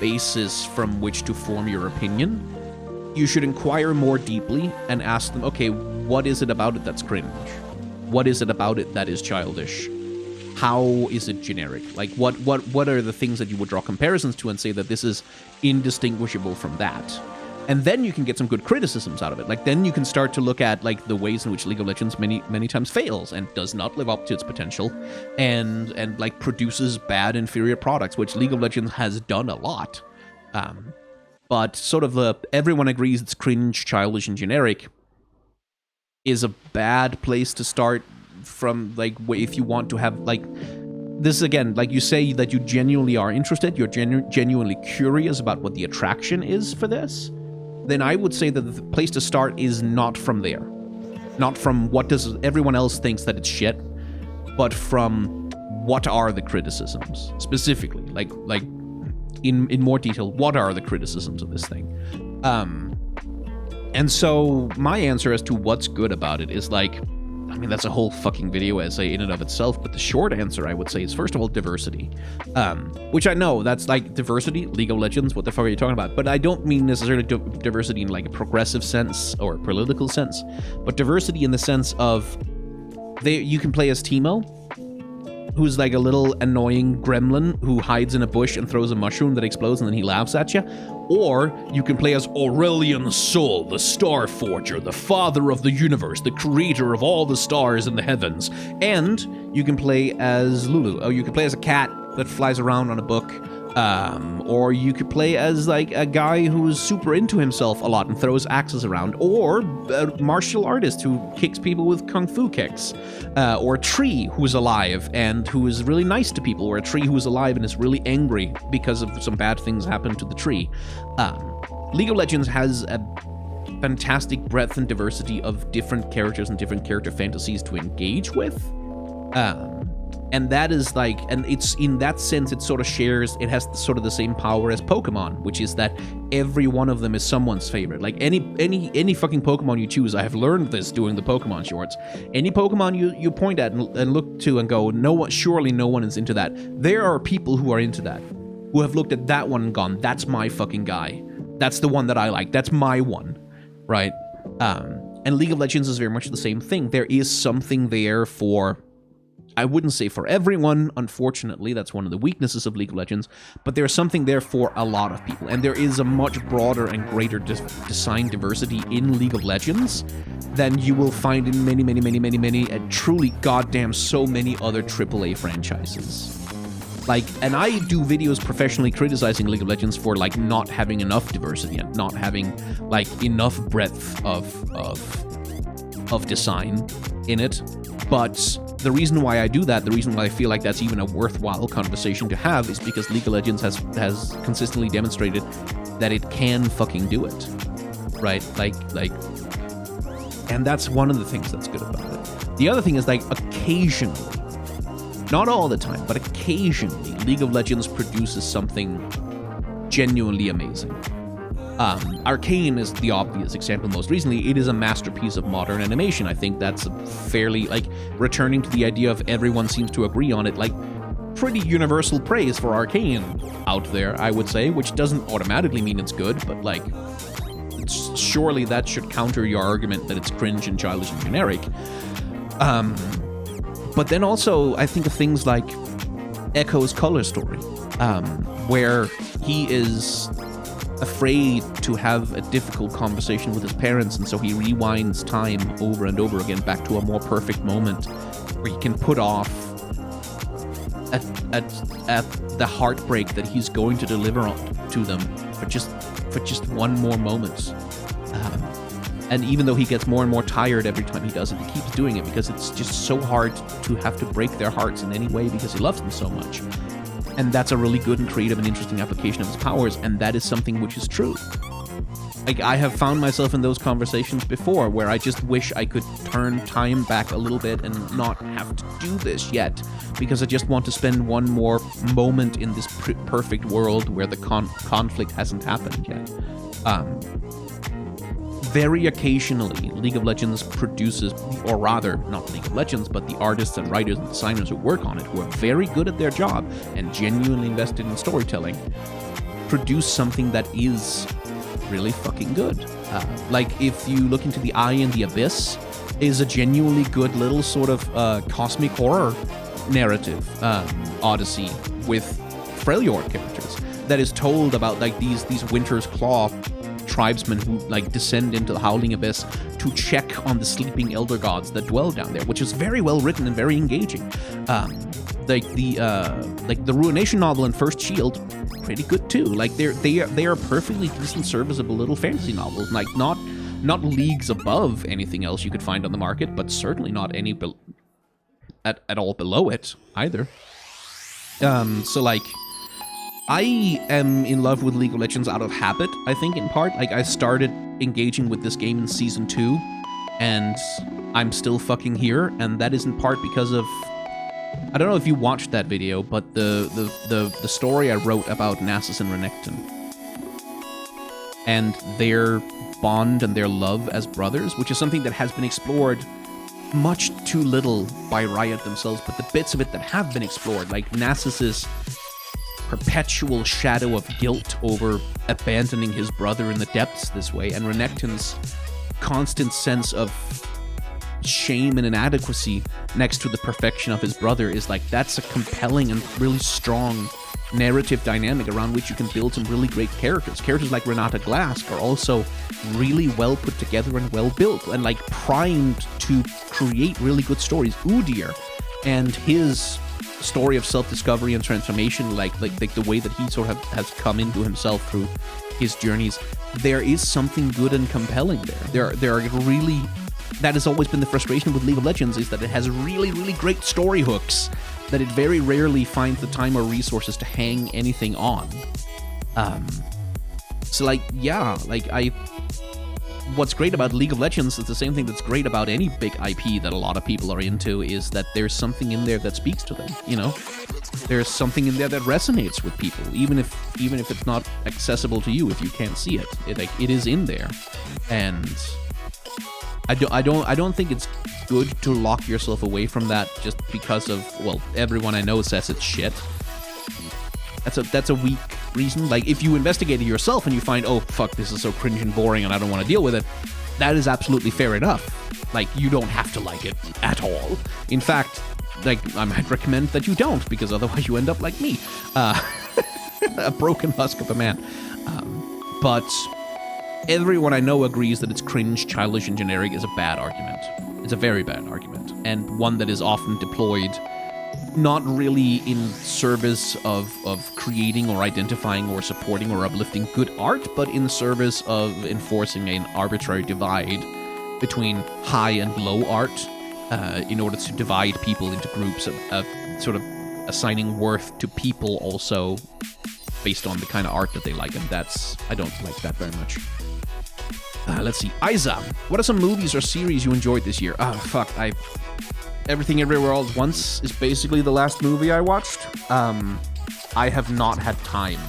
basis from which to form your opinion. You should inquire more deeply and ask them, okay, what is it about it that's cringe? What is it about it that is childish? How is it generic? Like, what are the things that you would draw comparisons to and say that this is indistinguishable from that? And then you can get some good criticisms out of it. Like, then you can start to look at, like, the ways in which League of Legends many times fails and does not live up to its potential and like, produces bad, inferior products, which League of Legends has done a lot. But sort of everyone agrees it's cringe, childish, and generic is a bad place to start from, like, if you want to have, like, this again, like, you say that you genuinely are interested, you're genuinely curious about what the attraction is for this, then I would say that the place to start is not from there. Not from what does everyone else thinks that it's shit, but from what are the criticisms, specifically, like in more detail, what are the criticisms of this thing? And so my answer as to what's good about it is, like, I mean, that's a whole fucking video essay in and of itself, but the short answer, I would say, is, first of all, diversity. Which I know, that's like diversity, League of Legends, what the fuck are you talking about? But I don't mean necessarily diversity in, like, a progressive sense or a political sense, but diversity in the sense of you can play as Teemo, who's like a little annoying gremlin who hides in a bush and throws a mushroom that explodes and then he laughs at you. Or you can play as Aurelian Sol, the Star Forger, the father of the universe, the creator of all the stars in the heavens. And you can play as Lulu. Oh, you can play as a cat that flies around on a book. Or you could play as, like, a guy who's super into himself a lot and throws axes around, or a martial artist who kicks people with kung fu kicks, or a tree who's alive and who is really nice to people, or a tree who's alive and is really angry because of some bad things happened to the tree. League of Legends has a fantastic breadth and diversity of different characters and different character fantasies to engage with. And that is, like, and it's, in that sense, it sort of shares, it has sort of the same power as Pokemon, which is that every one of them is someone's favorite. Like, any fucking Pokemon you choose, I have learned this doing the Pokemon shorts, any Pokemon you point at and look to and go, surely no one is into that. There are people who are into that, who have looked at that one and gone, that's my fucking guy. That's the one that I like. That's my one, right? And League of Legends is very much the same thing. There is something there for, I wouldn't say for everyone, unfortunately, that's one of the weaknesses of League of Legends, but there's something there for a lot of people, and there is a much broader and greater design diversity in League of Legends than you will find in many, and truly goddamn so many other AAA franchises. Like, and I do videos professionally criticizing League of Legends for, like, not having enough diversity and not having, like, enough breadth of design in it. But the reason why I do that, the reason why I feel like that's even a worthwhile conversation to have, is because League of Legends has consistently demonstrated that it can fucking do it. Right? Like, and that's one of the things that's good about it. The other thing is, like, occasionally, not all the time, but occasionally, League of Legends produces something genuinely amazing. Arcane is the obvious example most recently. It is a masterpiece of modern animation. I think that's a fairly, like, returning to the idea of everyone seems to agree on it, like, pretty universal praise for Arcane out there, I would say, which doesn't automatically mean it's good, but, like, surely that should counter your argument that it's cringe and childish and generic. But then also, I think of things like Echo's Color Story, where he is afraid to have a difficult conversation with his parents, and so he rewinds time over and over again back to a more perfect moment where he can put off at the heartbreak that he's going to deliver to them for just one more moment. And even though he gets more and more tired every time he does it, he keeps doing it because it's just so hard to have to break their hearts in any way because he loves them so much. And that's a really good and creative and interesting application of his powers, and that is something which is true. Like, I have found myself in those conversations before where I just wish I could turn time back a little bit and not have to do this yet, because I just want to spend one more moment in this perfect world where the conflict hasn't happened yet. Very occasionally, League of Legends produces, or rather, not League of Legends, but the artists and writers and designers who work on it, who are very good at their job and genuinely invested in storytelling, produce something that is really fucking good. Like, if you look into The Eye and the Abyss, is a genuinely good little sort of cosmic horror narrative odyssey with Freljord characters that is told about, like, these Winter's Claw tribesmen who, like, descend into the Howling Abyss to check on the sleeping elder gods that dwell down there, which is very well written and very engaging. Like the Ruination novel and First Shield, pretty good too. Like, they are perfectly decent, serviceable little fantasy novels. Like, not leagues above anything else you could find on the market, but certainly not any at all below it either. So, like, I am in love with League of Legends out of habit, I think, in part. Like, I started engaging with this game in Season 2, and I'm still fucking here, and that is in part because of... I don't know if you watched that video, but the story I wrote about Nasus and Renekton, and their bond and their love as brothers, which is something that has been explored much too little by Riot themselves, but the bits of it that have been explored, like Nasus's perpetual shadow of guilt over abandoning his brother in the depths this way, and Renekton's constant sense of shame and inadequacy next to the perfection of his brother, is like, that's a compelling and really strong narrative dynamic around which you can build some really great characters. Characters like Renata Glask are also really well put together and well built and, like, primed to create really good stories. Udyr and his story of self-discovery and transformation, like the way that he sort of has come into himself through his journeys, there is something good and compelling there. There are really... That has always been the frustration with League of Legends, is that it has really, really great story hooks that it very rarely finds the time or resources to hang anything on. So, like, yeah, like, what's great about League of Legends is the same thing that's great about any big IP that a lot of people are into, is that there's something in there that speaks to them, you know? There's something in there that resonates with people, even if it's not accessible to you, if you can't see it. It is in there. And I don't think it's good to lock yourself away from that just because of, well, everyone I know says it's shit. That's a weak reason. Like, if you investigate it yourself and you find, oh, fuck, this is so cringe and boring and I don't want to deal with it, that is absolutely fair enough. Like, you don't have to like it at all. In fact, like, I might recommend that you don't, because otherwise you end up like me. A broken husk of a man. But everyone I know agrees that it's cringe, childish, and generic is a bad argument. It's a very bad argument, and one that is often deployed not really in service of creating or identifying or supporting or uplifting good art, but in service of enforcing an arbitrary divide between high and low art in order to divide people into groups of sort of assigning worth to people also based on the kind of art that they like, and I don't like that very much. Let's see. Isa, what are some movies or series you enjoyed this year? Oh, fuck. Everything Everywhere All at Once is basically the last movie I watched. I have not had time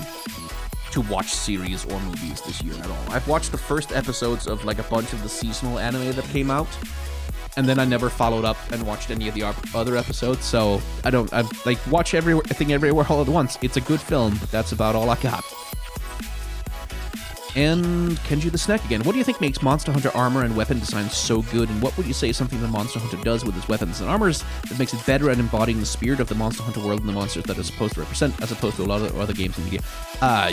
to watch series or movies this year at all. I've watched the first episodes of like a bunch of the seasonal anime that came out, and then I never followed up and watched any of the other episodes, so I've like watched Everything Everywhere All at Once. It's a good film, but that's about all I got. And Kenji the Snack again. What do you think makes Monster Hunter armor and weapon design so good, and what would you say is something that Monster Hunter does with its weapons and armors that makes it better at embodying the spirit of the Monster Hunter world and the monsters that it's supposed to represent, as opposed to a lot of other games and media?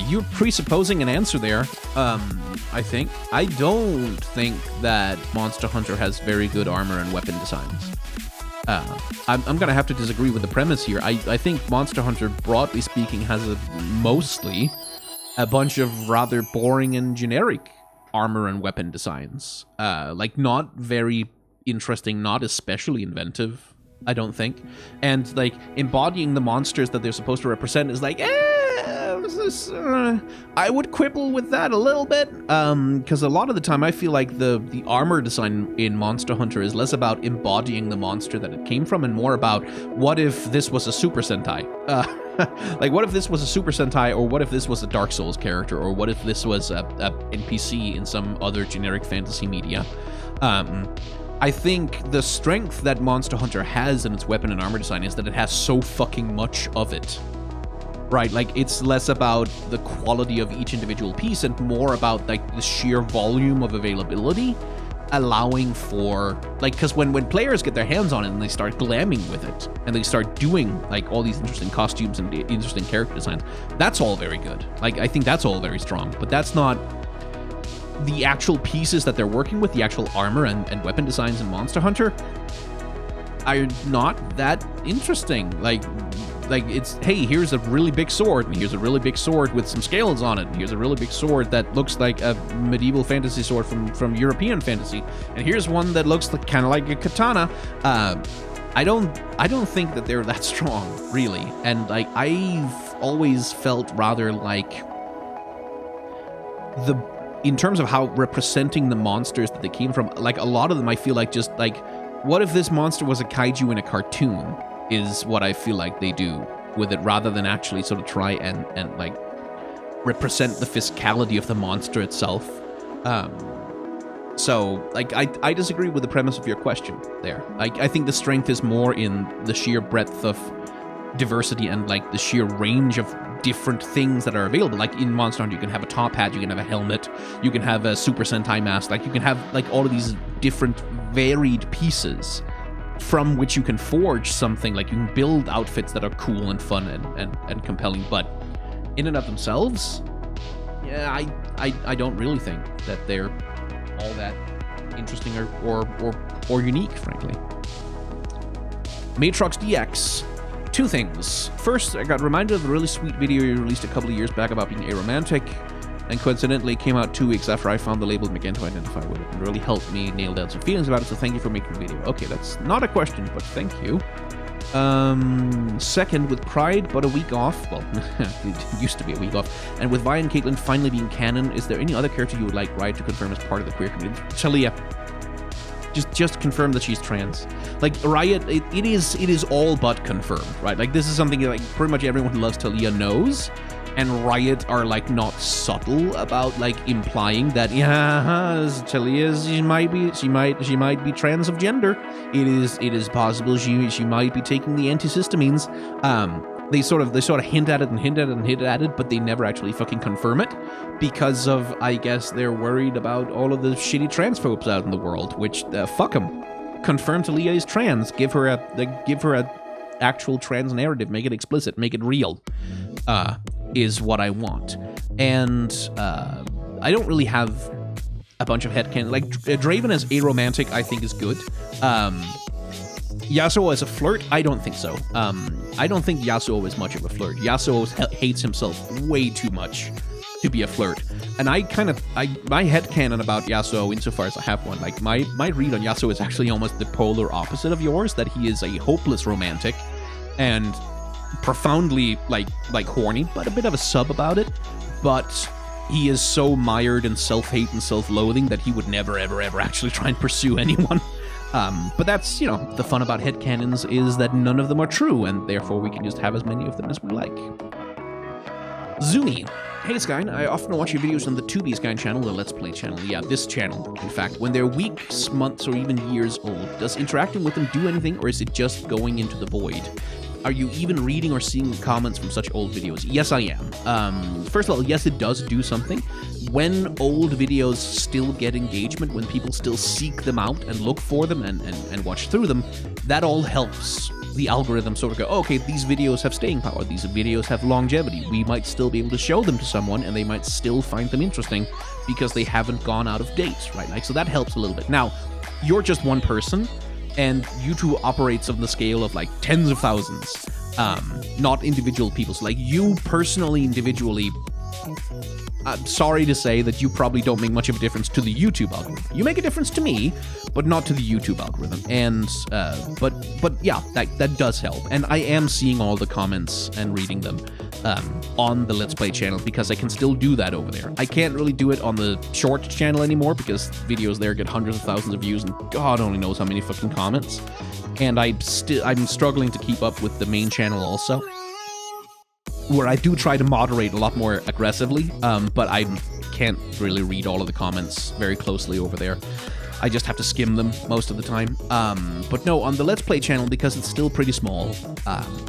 You're presupposing an answer there, I think. I don't think that Monster Hunter has very good armor and weapon designs. I'm going to have to disagree with the premise here. I think Monster Hunter, broadly speaking, has mostly a bunch of rather boring and generic armor and weapon designs. Like, not very interesting, not especially inventive, I don't think. And, like, embodying the monsters that they're supposed to represent is like, I would quibble with that a little bit, because a lot of the time I feel like the armor design in Monster Hunter is less about embodying the monster that it came from and more about what if this was a Super Sentai. Like, what if this was a Super Sentai, or what if this was a Dark Souls character, or what if this was a NPC in some other generic fantasy media? I think the strength that Monster Hunter has in its weapon and armor design is that it has so fucking much of it. Right, like, it's less about the quality of each individual piece and more about, like, the sheer volume of availability, allowing for, like, because when players get their hands on it and they start glamming with it, and they start doing, like, all these interesting costumes and interesting character designs, that's all very good. Like, I think that's all very strong, but that's not the actual pieces that they're working with. The actual armor and weapon designs in Monster Hunter are not that interesting. Like it's, hey, here's a really big sword, and here's a really big sword with some scales on it, and here's a really big sword that looks like a medieval fantasy sword from European fantasy, and here's one that looks like kind of like a katana. I don't think that they're that strong, really. And like, I've always felt rather like in terms of how representing the monsters that they came from, like, a lot of them I feel like just like, what if this monster was a kaiju in a cartoon, is what I feel like they do with it, rather than actually sort of try and like represent the physicality of the monster itself. So like, I disagree with the premise of your question there. I think the strength is more in the sheer breadth of diversity and like the sheer range of different things that are available. Like in Monster Hunter, you can have a top hat, you can have a helmet, you can have a Super Sentai mask, like you can have like all of these different varied pieces from which you can forge something. Like, you can build outfits that are cool and fun and compelling, but in and of themselves, yeah, I don't really think that they're all that interesting or unique, frankly. Matrox DX. Two things. First, I got reminded of a really sweet video you released a couple of years back about being aromantic, and coincidentally it came out 2 weeks after I found the label and began to identify with it, and really helped me nail down some feelings about it, so thank you for making the video. Okay, that's not a question, but thank you. Second, with Pride but a week off, well, it used to be a week off, and with Vi and Caitlyn finally being canon, is there any other character you would like Riot to confirm as part of the queer community? Talia. Just confirm that she's trans. Like, Riot, it is all but confirmed, right? Like, this is something that, like, pretty much everyone who loves Talia knows, and Riot are, like, not subtle about, like, implying that, yeah, Talia, she might be trans of gender. It is possible she might be taking the antihistamines. They sort of hint at it and hint at it and hint at it, but they never actually fucking confirm it, because of, I guess, they're worried about all of the shitty transphobes out in the world, which, fuck them. Confirm Talia is trans. Give her a actual trans narrative. Make it explicit. Make it real. Is what I want. And I don't really have a bunch of headcanon. Like, Draven as aromantic, I think, is good. Yasuo as a flirt? I don't think so. I don't think Yasuo is much of a flirt. Yasuo hates himself way too much to be a flirt. And my headcanon about Yasuo, insofar as I have one, like my read on Yasuo is actually almost the polar opposite of yours, that he is a hopeless romantic and profoundly like horny, but a bit of a sub about it. But he is so mired in self-hate and self-loathing that he would never, ever, ever actually try and pursue anyone. But that's, the fun about headcanons is that none of them are true, and therefore we can just have as many of them as we like. Zumi. Hey Skyn, I often watch your videos on the 2B Skyn channel, the Let's Play channel. Yeah, this channel, in fact. When they're weeks, months, or even years old, does interacting with them do anything, or is it just going into the void? Are you even reading or seeing comments from such old videos? Yes, I am. First of all, yes, it does do something. When old videos still get engagement, when people still seek them out and look for them and watch through them, that all helps the algorithm sort of go, oh, okay, these videos have staying power, these videos have longevity, we might still be able to show them to someone and they might still find them interesting because they haven't gone out of date, right? Like, so that helps a little bit. Now, you're just one person, and YouTube operates on the scale of like tens of thousands, not individual people. So like you personally, individually, I'm sorry to say that you probably don't make much of a difference to the YouTube algorithm. You make a difference to me, but not to the YouTube algorithm. And but yeah, that does help. And I am seeing all the comments and reading them on the Let's Play channel because I can still do that over there. I can't really do it on the short channel anymore because videos there get hundreds of thousands of views and God only knows how many fucking comments. And I'm struggling to keep up with the main channel also, where I do try to moderate a lot more aggressively, but I can't really read all of the comments very closely over there. I just have to skim them most of the time. But no, on the Let's Play channel, because it's still pretty small,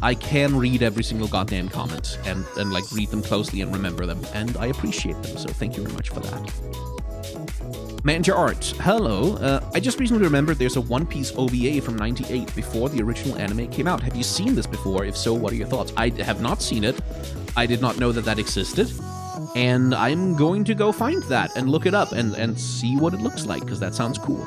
I can read every single goddamn comment and like read them closely and remember them, and I appreciate them, so thank you very much for that. Manager Art, hello. I just recently remembered there's a One Piece OVA from '98 before the original anime came out. Have you seen this before? If so, what are your thoughts? I have not seen it. I did not know that existed. And I'm going to go find that and look it up and see what it looks like, because that sounds cool.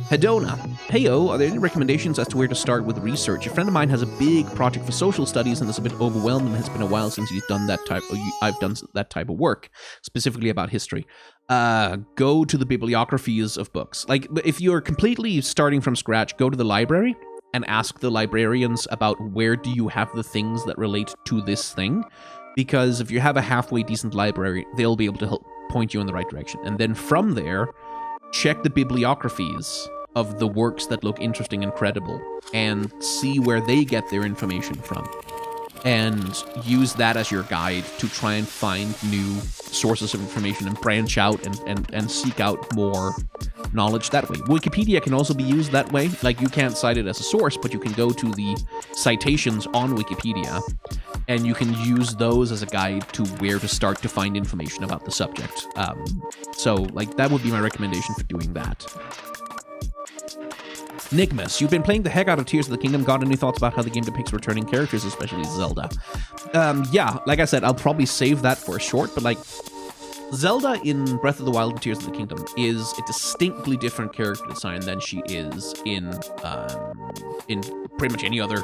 Hedona, heyo, are there any recommendations as to where to start with research? A friend of mine has a big project for social studies and is a bit overwhelmed, and it's been a while since he's done that type. I've done that type of work, specifically about history. Go to the bibliographies of books. Like, if you're completely starting from scratch, go to the library and ask the librarians about where do you have the things that relate to this thing. Because if you have a halfway decent library, they'll be able to help point you in the right direction. And then from there, check the bibliographies of the works that look interesting and credible and see where they get their information from. And use that as your guide to try and find new sources of information and branch out and seek out more knowledge that way. Wikipedia can also be used that way. Like, you can't cite it as a source, but you can go to the citations on Wikipedia and you can use those as a guide to where to start to find information about the subject. So, like, that would be my recommendation for doing that. Nigmas, you've been playing the heck out of Tears of the Kingdom. Got any thoughts about how the game depicts returning characters, especially Zelda? Yeah, like I said, I'll probably save that for a short, but like, Zelda in Breath of the Wild and Tears of the Kingdom is a distinctly different character design than she is in pretty much any other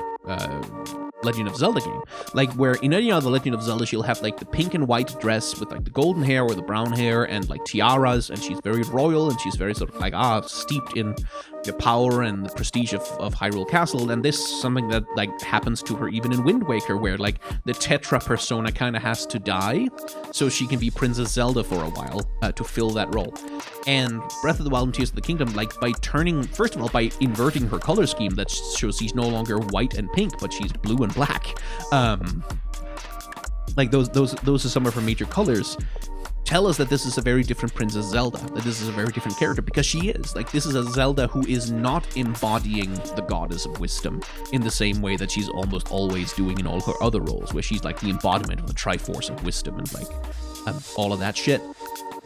Legend of Zelda game. Like, where in any other Legend of Zelda, she'll have like the pink and white dress with like the golden hair or the brown hair and like tiaras, and she's very royal and she's very sort of like steeped in the power and the prestige of Hyrule Castle. And this is something that like happens to her even in Wind Waker, where like the Tetra persona kind of has to die so she can be Princess Zelda for a while to fill that role. And Breath of the Wild and Tears of the Kingdom, like, by turning, first of all, by inverting her color scheme, that shows she's no longer white and pink, but she's blue and black. Like, those are some of her major colors. Tell us that this is a very different Princess Zelda, that this is a very different character, because she is. Like, this is a Zelda who is not embodying the goddess of wisdom in the same way that she's almost always doing in all her other roles, where she's like the embodiment of the Triforce of wisdom and like all of that shit.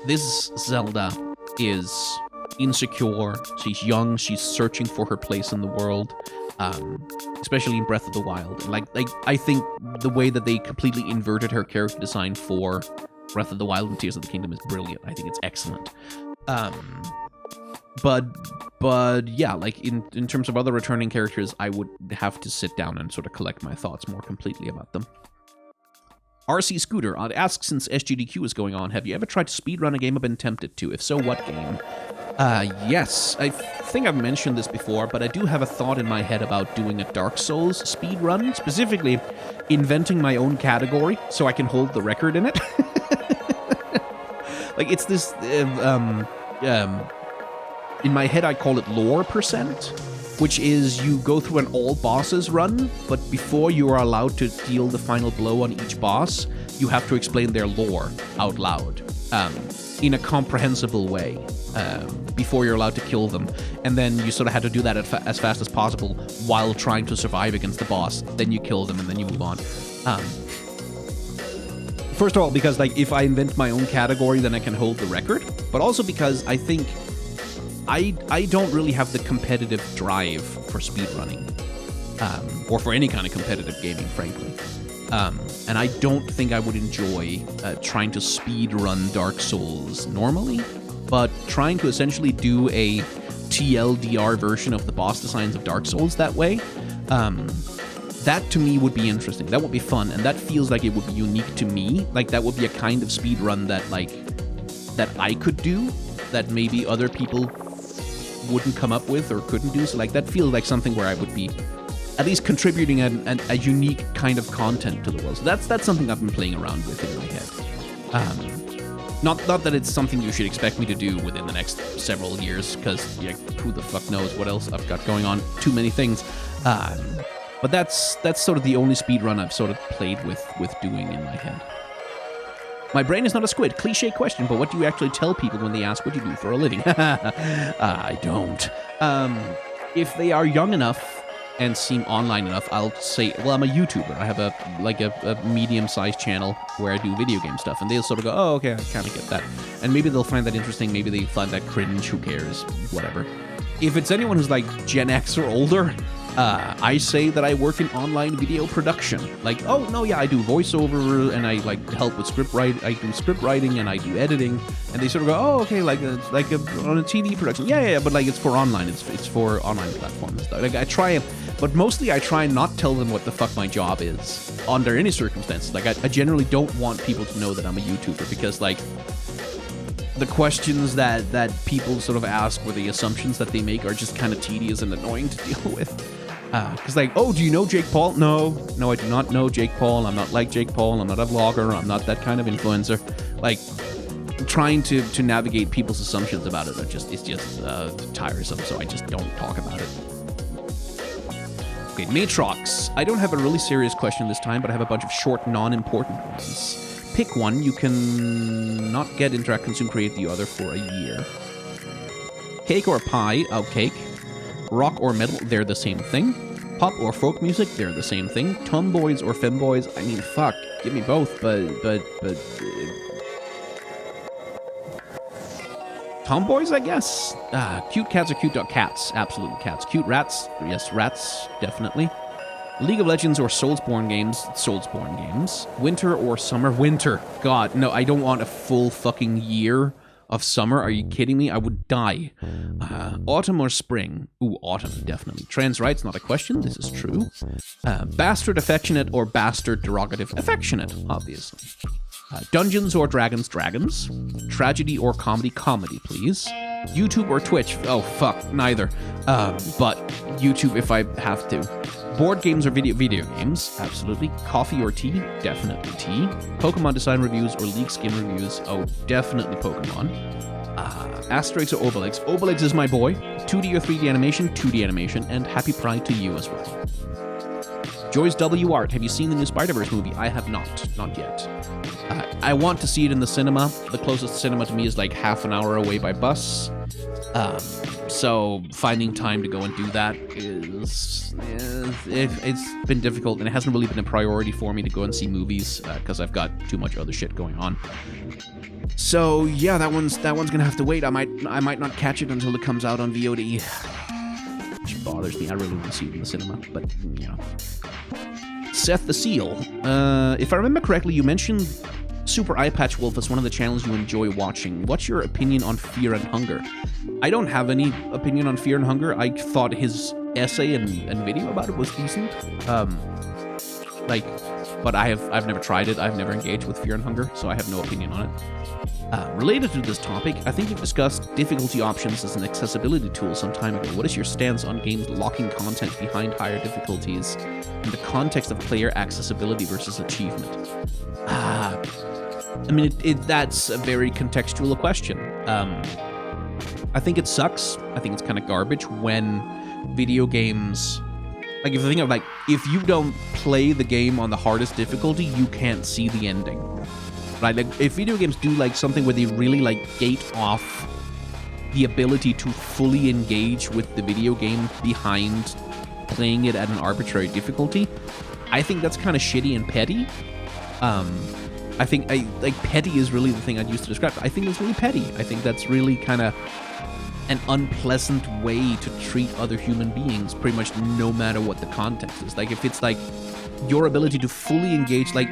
This Zelda is insecure, she's young, she's searching for her place in the world, especially in Breath of the Wild. And like I think the way that they completely inverted her character design for Breath of the Wild and Tears of the Kingdom is brilliant. I think it's excellent. But yeah, like in terms of other returning characters, I would have to sit down and sort of collect my thoughts more completely about them. RC Scooter asks, since SGDQ is going on, have you ever tried to speedrun a game I've been tempted to? If so, what game? Yes. I think I've mentioned this before, but I do have a thought in my head about doing a Dark Souls speedrun, specifically inventing my own category so I can hold the record in it. Like, it's this... in my head, I call it lore percent, which is you go through an all bosses run, but before you are allowed to deal the final blow on each boss, you have to explain their lore out loud in a comprehensible way before you're allowed to kill them. And then you sort of had to do that as fast as possible while trying to survive against the boss. Then you kill them and then you move on. First of all, because like if I invent my own category, then I can hold the record, but also because I think I don't really have the competitive drive for speedrunning, or for any kind of competitive gaming, frankly. And I don't think I would enjoy trying to speedrun Dark Souls normally, but trying to essentially do a TLDR version of the boss designs of Dark Souls that way, that to me would be interesting. That would be fun, and that feels like it would be unique to me. Like that would be a kind of speedrun that I could do, that maybe other people wouldn't come up with or couldn't do. So like that feels like something where I would be at least contributing a unique kind of content to the world. So that's something I've been playing around with in my head. Not that it's something you should expect me to do within the next several years, because who the fuck knows what else I've got going on. Too many things. But that's sort of the only speedrun I've sort of played with doing in my head. My brain is not a squid. Cliche question, but what do you actually tell people when they ask what you do for a living? I don't. If they are young enough and seem online enough, I'll say, well, I'm a YouTuber. I have a medium-sized channel where I do video game stuff, and they'll sort of go, oh, okay, I kind of get that. And maybe they'll find that interesting. Maybe they find that cringe. Who cares? Whatever. If it's anyone who's like Gen X or older, I say that I work in online video production. Like, oh, no, yeah, I do voiceover, and I, like, help with script writing. I do script writing, and I do editing. And they sort of go, oh, okay, on a TV production. Yeah, but, like, it's for online. It's for online platforms and stuff. Like, I try, but mostly I try and not tell them what the fuck my job is under any circumstances. Like, I generally don't want people to know that I'm a YouTuber, because, like, the questions that people sort of ask or the assumptions that they make are just kind of tedious and annoying to deal with. Because like, oh, do you know Jake Paul? No, I do not know Jake Paul. I'm not like Jake Paul. I'm not a vlogger. I'm not that kind of influencer. Like, trying to navigate people's assumptions about it it's just tiresome, so I just don't talk about it. Okay, Matrox. I don't have a really serious question this time, but I have a bunch of short, non-important ones. Pick one. You can not get, interact, consume, create the other for a year. Cake or pie? Oh, cake. Rock or metal? They're the same thing. Pop or folk music? They're the same thing. Tomboys or femboys? I mean, fuck. Give me both, but tomboys, I guess. Cute cats or cute dog? Cats. Absolutely cats. Cute rats? Yes, rats. Definitely. League of Legends or Soulsborne games? Soulsborne games. Winter or summer? Winter. God, no, I don't want a full fucking year of summer. Are you kidding me? I would die. Autumn or spring? Ooh, autumn, definitely. Trans rights, not a question. This is true. Bastard affectionate or bastard derogative? Affectionate, obviously. Dungeons or dragons? Dragons. Tragedy or comedy? Comedy, please. YouTube or Twitch? Oh, fuck, neither. But YouTube if I have to. Board games or video games? Absolutely. Coffee or tea? Definitely tea. Pokemon design reviews or League skin reviews? Oh, definitely Pokemon. Asterix or Obelix? Obelix is my boy. 2D or 3D animation? 2D animation. And happy Pride to you as well. Joyce W. Art, have you seen the new Spider-Verse movie? I have not yet. I want to see it in the cinema. The closest cinema to me is like half an hour away by bus. So finding time to go and do that it's been difficult, and it hasn't really been a priority for me to go and see movies because I've got too much other shit going on. So yeah, that one's gonna have to wait. I might not catch it until it comes out on VOD, which bothers me. I really want to see it in the cinema, but you know. Seth the Seal. If I remember correctly, you mentioned Super Eye Patch Wolf is one of the channels you enjoy watching. What's your opinion on Fear and Hunger? I don't have any opinion on Fear and Hunger. I thought his essay and video about it was decent. But I've never tried it. I've never engaged with Fear and Hunger, so I have no opinion on it. Related to this topic, I think you've discussed difficulty options as an accessibility tool some time ago. What is your stance on games locking content behind higher difficulties in the context of player accessibility versus achievement? I mean, that's a very contextual question. I think it sucks. I think it's kind of garbage when video games... Like, if you think of, like, if you don't play the game on the hardest difficulty, you can't see the ending. Right? Like, if video games do, like, something where they really, like, gate off the ability to fully engage with the video game behind playing it at an arbitrary difficulty, I think that's kind of shitty and petty. I think, petty is really the thing I'd use to describe it. I think it's really petty. I think that's really kind of an unpleasant way to treat other human beings, pretty much no matter what the context is. Like, if it's, like, your ability to fully engage, like,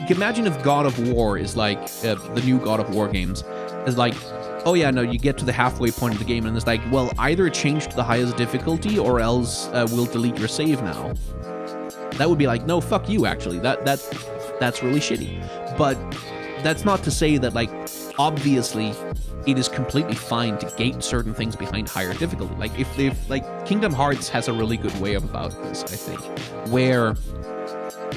imagine if God of War is, like, the new God of War games, is like, oh yeah, no, you get to the halfway point of the game, and it's like, well, either change to the highest difficulty, or else we'll delete your save now. That would be like, no, fuck you, actually. That's really shitty. But that's not to say that, like, obviously, it is completely fine to gate certain things behind higher difficulty. Like, if like, Kingdom Hearts has a really good way about this, I think, where,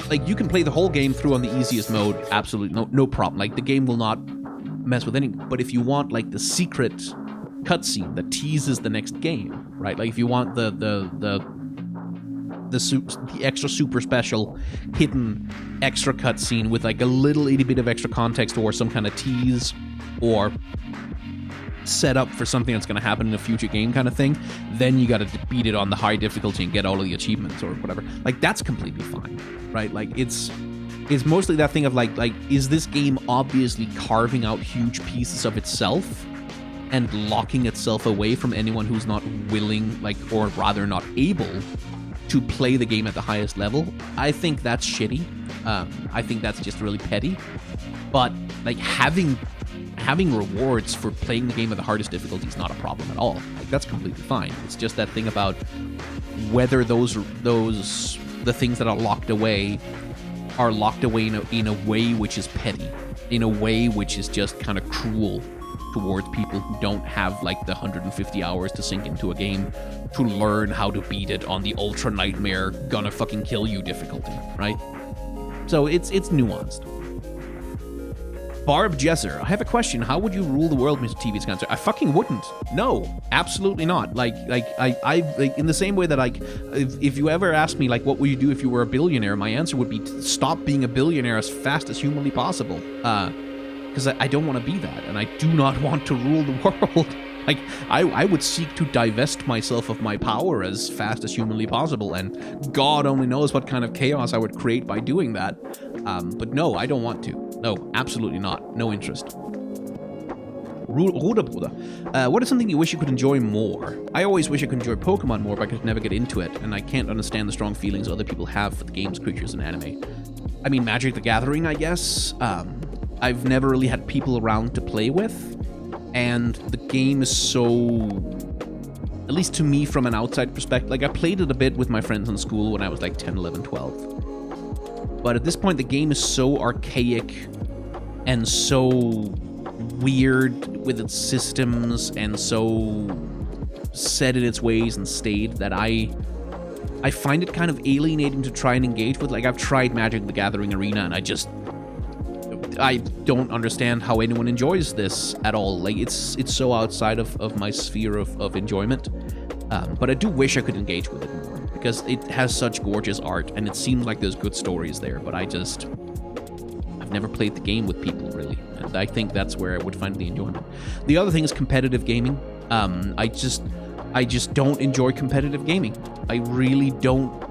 like, you can play the whole game through on the easiest mode, absolutely no problem. Like, the game will not mess with anything. But if you want, like, the secret cutscene that teases the next game, right? Like, if you want the extra super special hidden extra cutscene with, like, a little itty bit of extra context or some kind of tease or set up for something that's going to happen in a future game kind of thing, then you got to beat it on the high difficulty and get all of the achievements or whatever. Like, that's completely fine, right? Like, it's mostly that thing of, like, is this game obviously carving out huge pieces of itself and locking itself away from anyone who's not willing, like, or rather not able to play the game at the highest level? I think that's shitty. I think that's just really petty. But, like, having rewards for playing the game at the hardest difficulty is not a problem at all. Like, that's completely fine. It's just that thing about whether the things that are locked away in a way which is petty, in a way which is just kind of cruel towards people who don't have, like, the 150 hours to sink into a game to learn how to beat it on the ultra nightmare gonna fucking kill you difficulty, right? So it's nuanced. Barb Jesser, I have a question. How would you rule the world, Mr. TV's concert? I fucking wouldn't. No, absolutely not. Like in the same way that, like, if you ever asked me, like, what would you do if you were a billionaire, my answer would be to stop being a billionaire as fast as humanly possible. Because I don't want to be that, and I do not want to rule the world. Like, I would seek to divest myself of my power as fast as humanly possible, and God only knows what kind of chaos I would create by doing that. But no, I don't want to. No, absolutely not. No interest. Ruda Bruder. What is something you wish you could enjoy more? I always wish I could enjoy Pokemon more, but I could never get into it, and I can't understand the strong feelings other people have for the games, creatures, and anime. I mean, Magic the Gathering, I guess. I've never really had people around to play with, and the game is so, at least to me from an outside perspective, like, I played it a bit with my friends in school when I was like 10, 11, 12. But at this point, the game is so archaic and so weird with its systems and so set in its ways and stayed that I find it kind of alienating to try and engage with. Like, I've tried Magic the Gathering Arena, and I don't understand how anyone enjoys this at all. Like, it's so outside of my sphere of enjoyment. But I do wish I could engage with it more, because it has such gorgeous art, and it seems like there's good stories there, but I've never played the game with people, really, and I think that's where I would find the enjoyment. The other thing is competitive gaming. I just don't enjoy competitive gaming. I really don't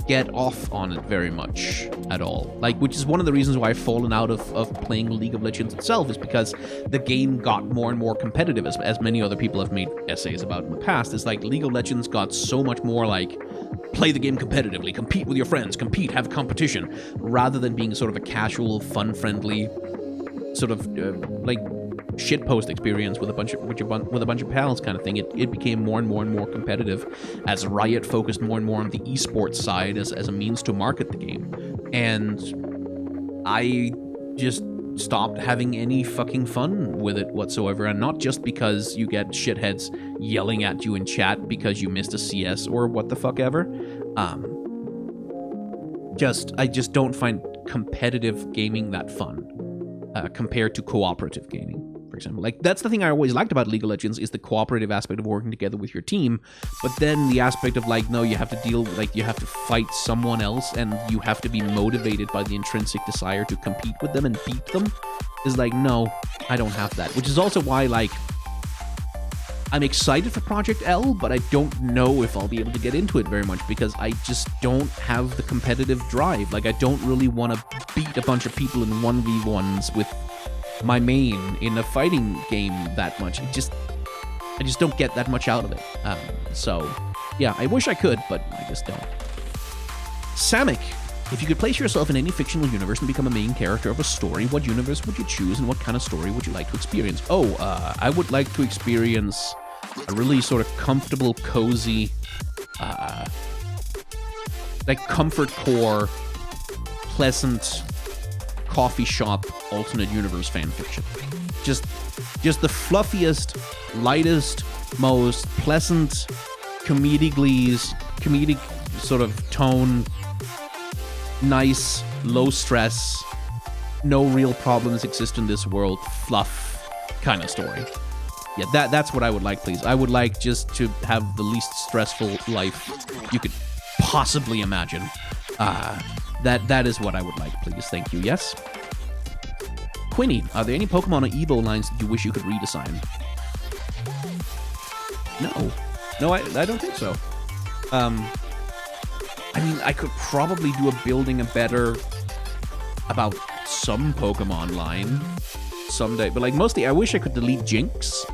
get off on it very much at all. Like, which is one of the reasons why I've fallen out of playing League of Legends itself, is because the game got more and more competitive, as many other people have made essays about in the past. It's like League of Legends got so much more like, play the game competitively, compete with your friends, have competition, rather than being sort of a casual, fun-friendly sort of like shitpost experience with a bunch of pals kind of thing. It became more and more competitive as Riot focused more and more on the esports side as a means to market the game, and I just stopped having any fucking fun with it whatsoever. And not just because you get shitheads yelling at you in chat because you missed a CS or what the fuck ever. I just don't find competitive gaming that fun compared to cooperative gaming, for example. Like, that's the thing I always liked about League of Legends, is the cooperative aspect of working together with your team, but then the aspect of, like, no, you have to deal, like, you have to fight someone else, and you have to be motivated by the intrinsic desire to compete with them and beat them, is like, no, I don't have that. Which is also why, like, I'm excited for Project L, but I don't know if I'll be able to get into it very much, because I just don't have the competitive drive. Like, I don't really want to beat a bunch of people in 1v1s with my main in a fighting game that much. I just don't get that much out of it. So, yeah, I wish I could, but I just don't. Samick, if you could place yourself in any fictional universe and become a main character of a story, what universe would you choose, and what kind of story would you like to experience? I would like to experience a really sort of comfortable, cozy, like comfort core, pleasant coffee shop alternate universe fanfiction. Just the fluffiest, lightest, most pleasant, comedic sort of tone, nice, low stress, no real problems exist in this world, fluff kind of story. Yeah, that's what I would like, please. I would like just to have the least stressful life you could possibly imagine. That is what I would like, please. Thank you. Yes? Quinny, are there any Pokemon or Evo lines that you wish you could redesign? No, I don't think so. I mean, I could probably do a building a better about some Pokemon line someday, but like mostly I wish I could delete Jinx.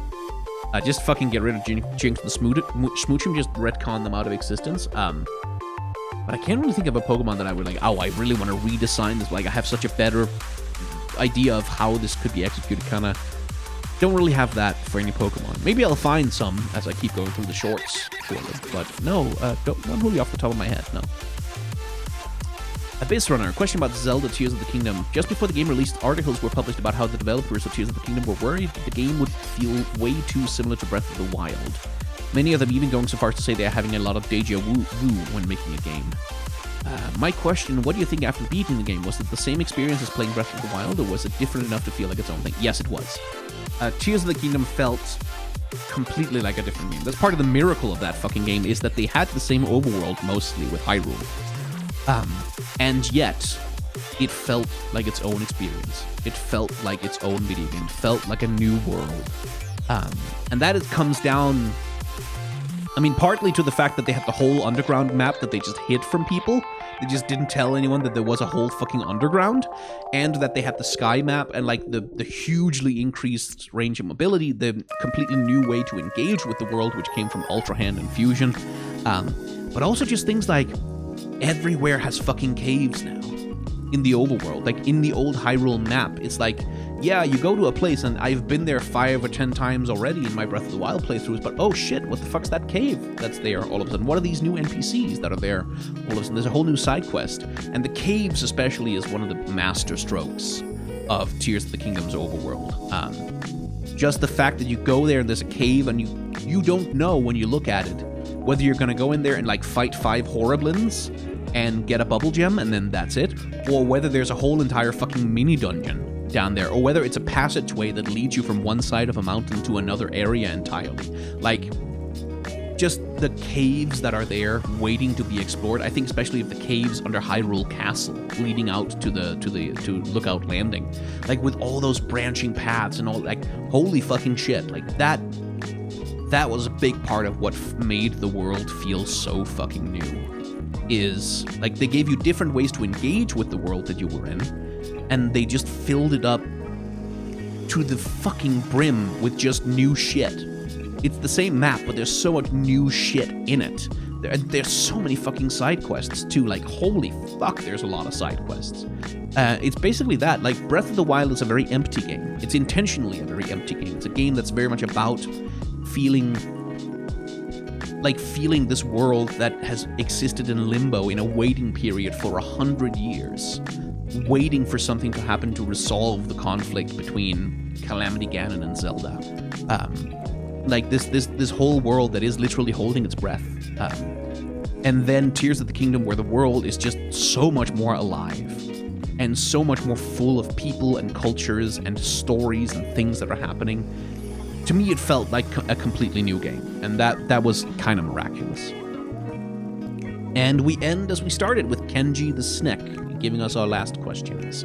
Just fucking get rid of Jinx and Smoochum, just retcon them out of existence. But I can't really think of a Pokemon that I would like, I really want to redesign this. Like, I have such a better idea of how this could be executed. Kind of don't really have that for any Pokemon. Maybe I'll find some as I keep going through the shorts for them. But no, not really off the top of my head, no. Abyss Runner, question about Zelda Tears of the Kingdom. Just before the game released, articles were published about how the developers of Tears of the Kingdom were worried that the game would feel way too similar to Breath of the Wild. Many of them even going so far as to say they are having a lot of deja vu when making a game. My question, what do you think after beating the game? Was it the same experience as playing Breath of the Wild, or was it different enough to feel like its own thing? Yes, it was. Tears of the Kingdom felt completely like a different game. That's part of the miracle of that fucking game, is that they had the same overworld, mostly, with Hyrule. And yet, it felt like its own experience. It felt like its own video game. It felt like a new world. And that comes down, I mean, partly to the fact that they had the whole underground map that they just hid from people. They just didn't tell anyone that there was a whole fucking underground, and that they had the sky map and like the hugely increased range of mobility, the completely new way to engage with the world, which came from Ultra Hand and Fusion. But also just things like everywhere has fucking caves now in the overworld. Like in the old Hyrule map, it's like, yeah, you go to a place, and I've been there 5 or 10 times already in my Breath of the Wild playthroughs, but oh shit, what the fuck's that cave that's there all of a sudden? What are these new NPCs that are there all of a sudden? There's a whole new side quest. And the caves especially is one of the master strokes of Tears of the Kingdom's overworld. Just the fact that you go there and there's a cave, and you don't know when you look at it whether you're gonna go in there and like fight 5 Horriblins and get a bubble gem and then that's it, or whether there's a whole entire fucking mini dungeon down there, or whether it's a passageway that leads you from one side of a mountain to another area entirely. Like, just the caves that are there waiting to be explored. I think especially if the caves under Hyrule Castle leading out to Lookout Landing, like with all those branching paths and all, like, holy fucking shit, like that was a big part of what made the world feel so fucking new. Is like they gave you different ways to engage with the world that you were in, and they just filled it up to the fucking brim with just new shit. It's the same map, but there's so much new shit in it There's so many fucking side quests too. Like, holy fuck, there's a lot of side quests. It's basically that. Like, Breath of the Wild is a very empty game. It's intentionally a very empty game. It's a game that's very much about feeling this world that has existed in limbo in a waiting period for 100 years, waiting for something to happen to resolve the conflict between Calamity Ganon and Zelda. Like this whole world that is literally holding its breath. And then Tears of the Kingdom, where the world is just so much more alive and so much more full of people and cultures and stories and things that are happening. To me, it felt like a completely new game, and that was kind of miraculous. And we end as we started, with Kenji the Sneck giving us our last questions.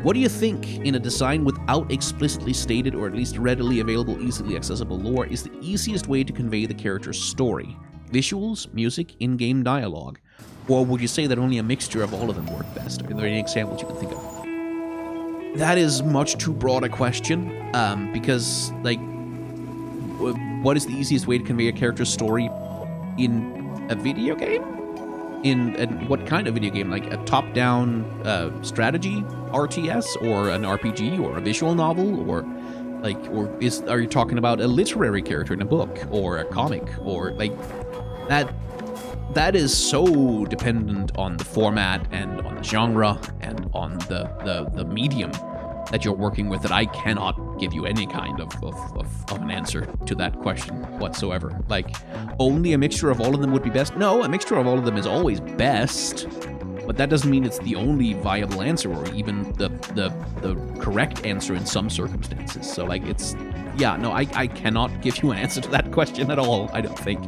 What do you think, in a design without explicitly stated or at least readily available, easily accessible lore, is the easiest way to convey the character's story? Visuals, music, in-game dialogue? Or would you say that only a mixture of all of them work best? Are there any examples you can think of? That is much too broad a question, because, like, what is the easiest way to convey a character's story in a video game? In what kind of video game? Like a top-down strategy RTS, or an RPG, or a visual novel, or like, are you talking about a literary character in a book, or a comic, or like that? That is so dependent on the format and on the genre and on the medium that you're working with, that I cannot give you any kind of an answer to that question whatsoever. Like, only a mixture of all of them would be best? No, a mixture of all of them is always best, but that doesn't mean it's the only viable answer, or even the correct answer in some circumstances. So, like, I cannot give you an answer to that question at all, I don't think.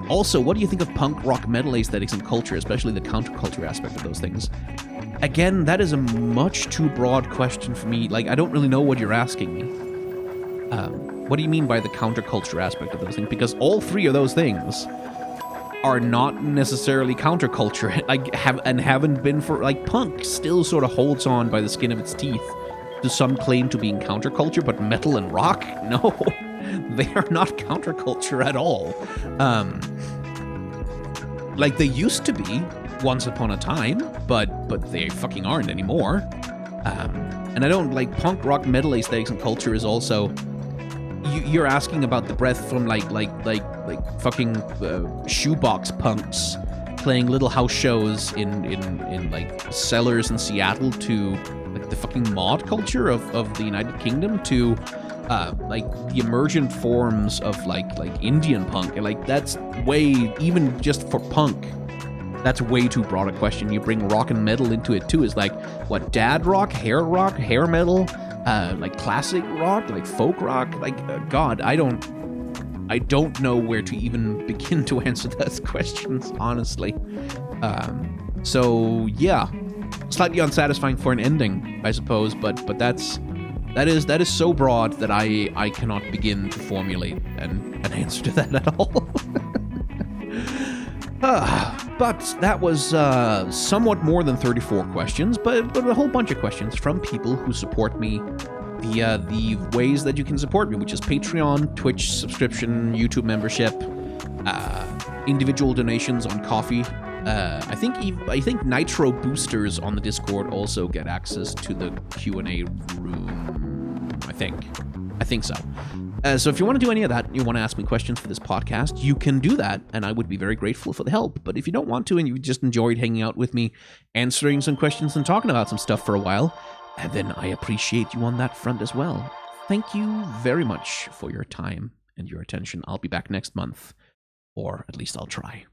Also, what do you think of punk rock metal aesthetics and culture, especially the counterculture aspect of those things? Again, that is a much too broad question for me. Like, I don't really know what you're asking me. What do you mean by the counterculture aspect of those things? Because all three of those things are not necessarily counterculture, haven't been for, like, punk still sort of holds on by the skin of its teeth to some claim to being counterculture, but metal and rock, no, they are not counterculture at all. Like, they used to be once upon a time, but they fucking aren't anymore. And I don't, like, punk rock metal aesthetics and culture is also, you're asking about the breadth from like fucking shoebox punks playing little house shows in like cellars in Seattle, to like the fucking mod culture of the United Kingdom, to like the emergent forms of like Indian punk. And like, that's way, even just for punk, that's way too broad a question. You bring rock and metal into it too. Is like, what, dad rock, hair metal, like classic rock, like folk rock? Like, God, I don't know where to even begin to answer those questions, honestly. So yeah, slightly unsatisfying for an ending, I suppose, but that is so broad that I cannot begin to formulate an answer to that at all. But that was somewhat more than 34 questions, but a whole bunch of questions from people who support me via the ways that you can support me, which is Patreon, Twitch subscription, YouTube membership, individual donations on Coffee. I think Nitro boosters on the Discord also get access to the Q&A room. I think so. So if you want to do any of that, you want to ask me questions for this podcast, you can do that, and I would be very grateful for the help. But if you don't want to, and you just enjoyed hanging out with me, answering some questions and talking about some stuff for a while, then I appreciate you on that front as well. Thank you very much for your time and your attention. I'll be back next month, or at least I'll try.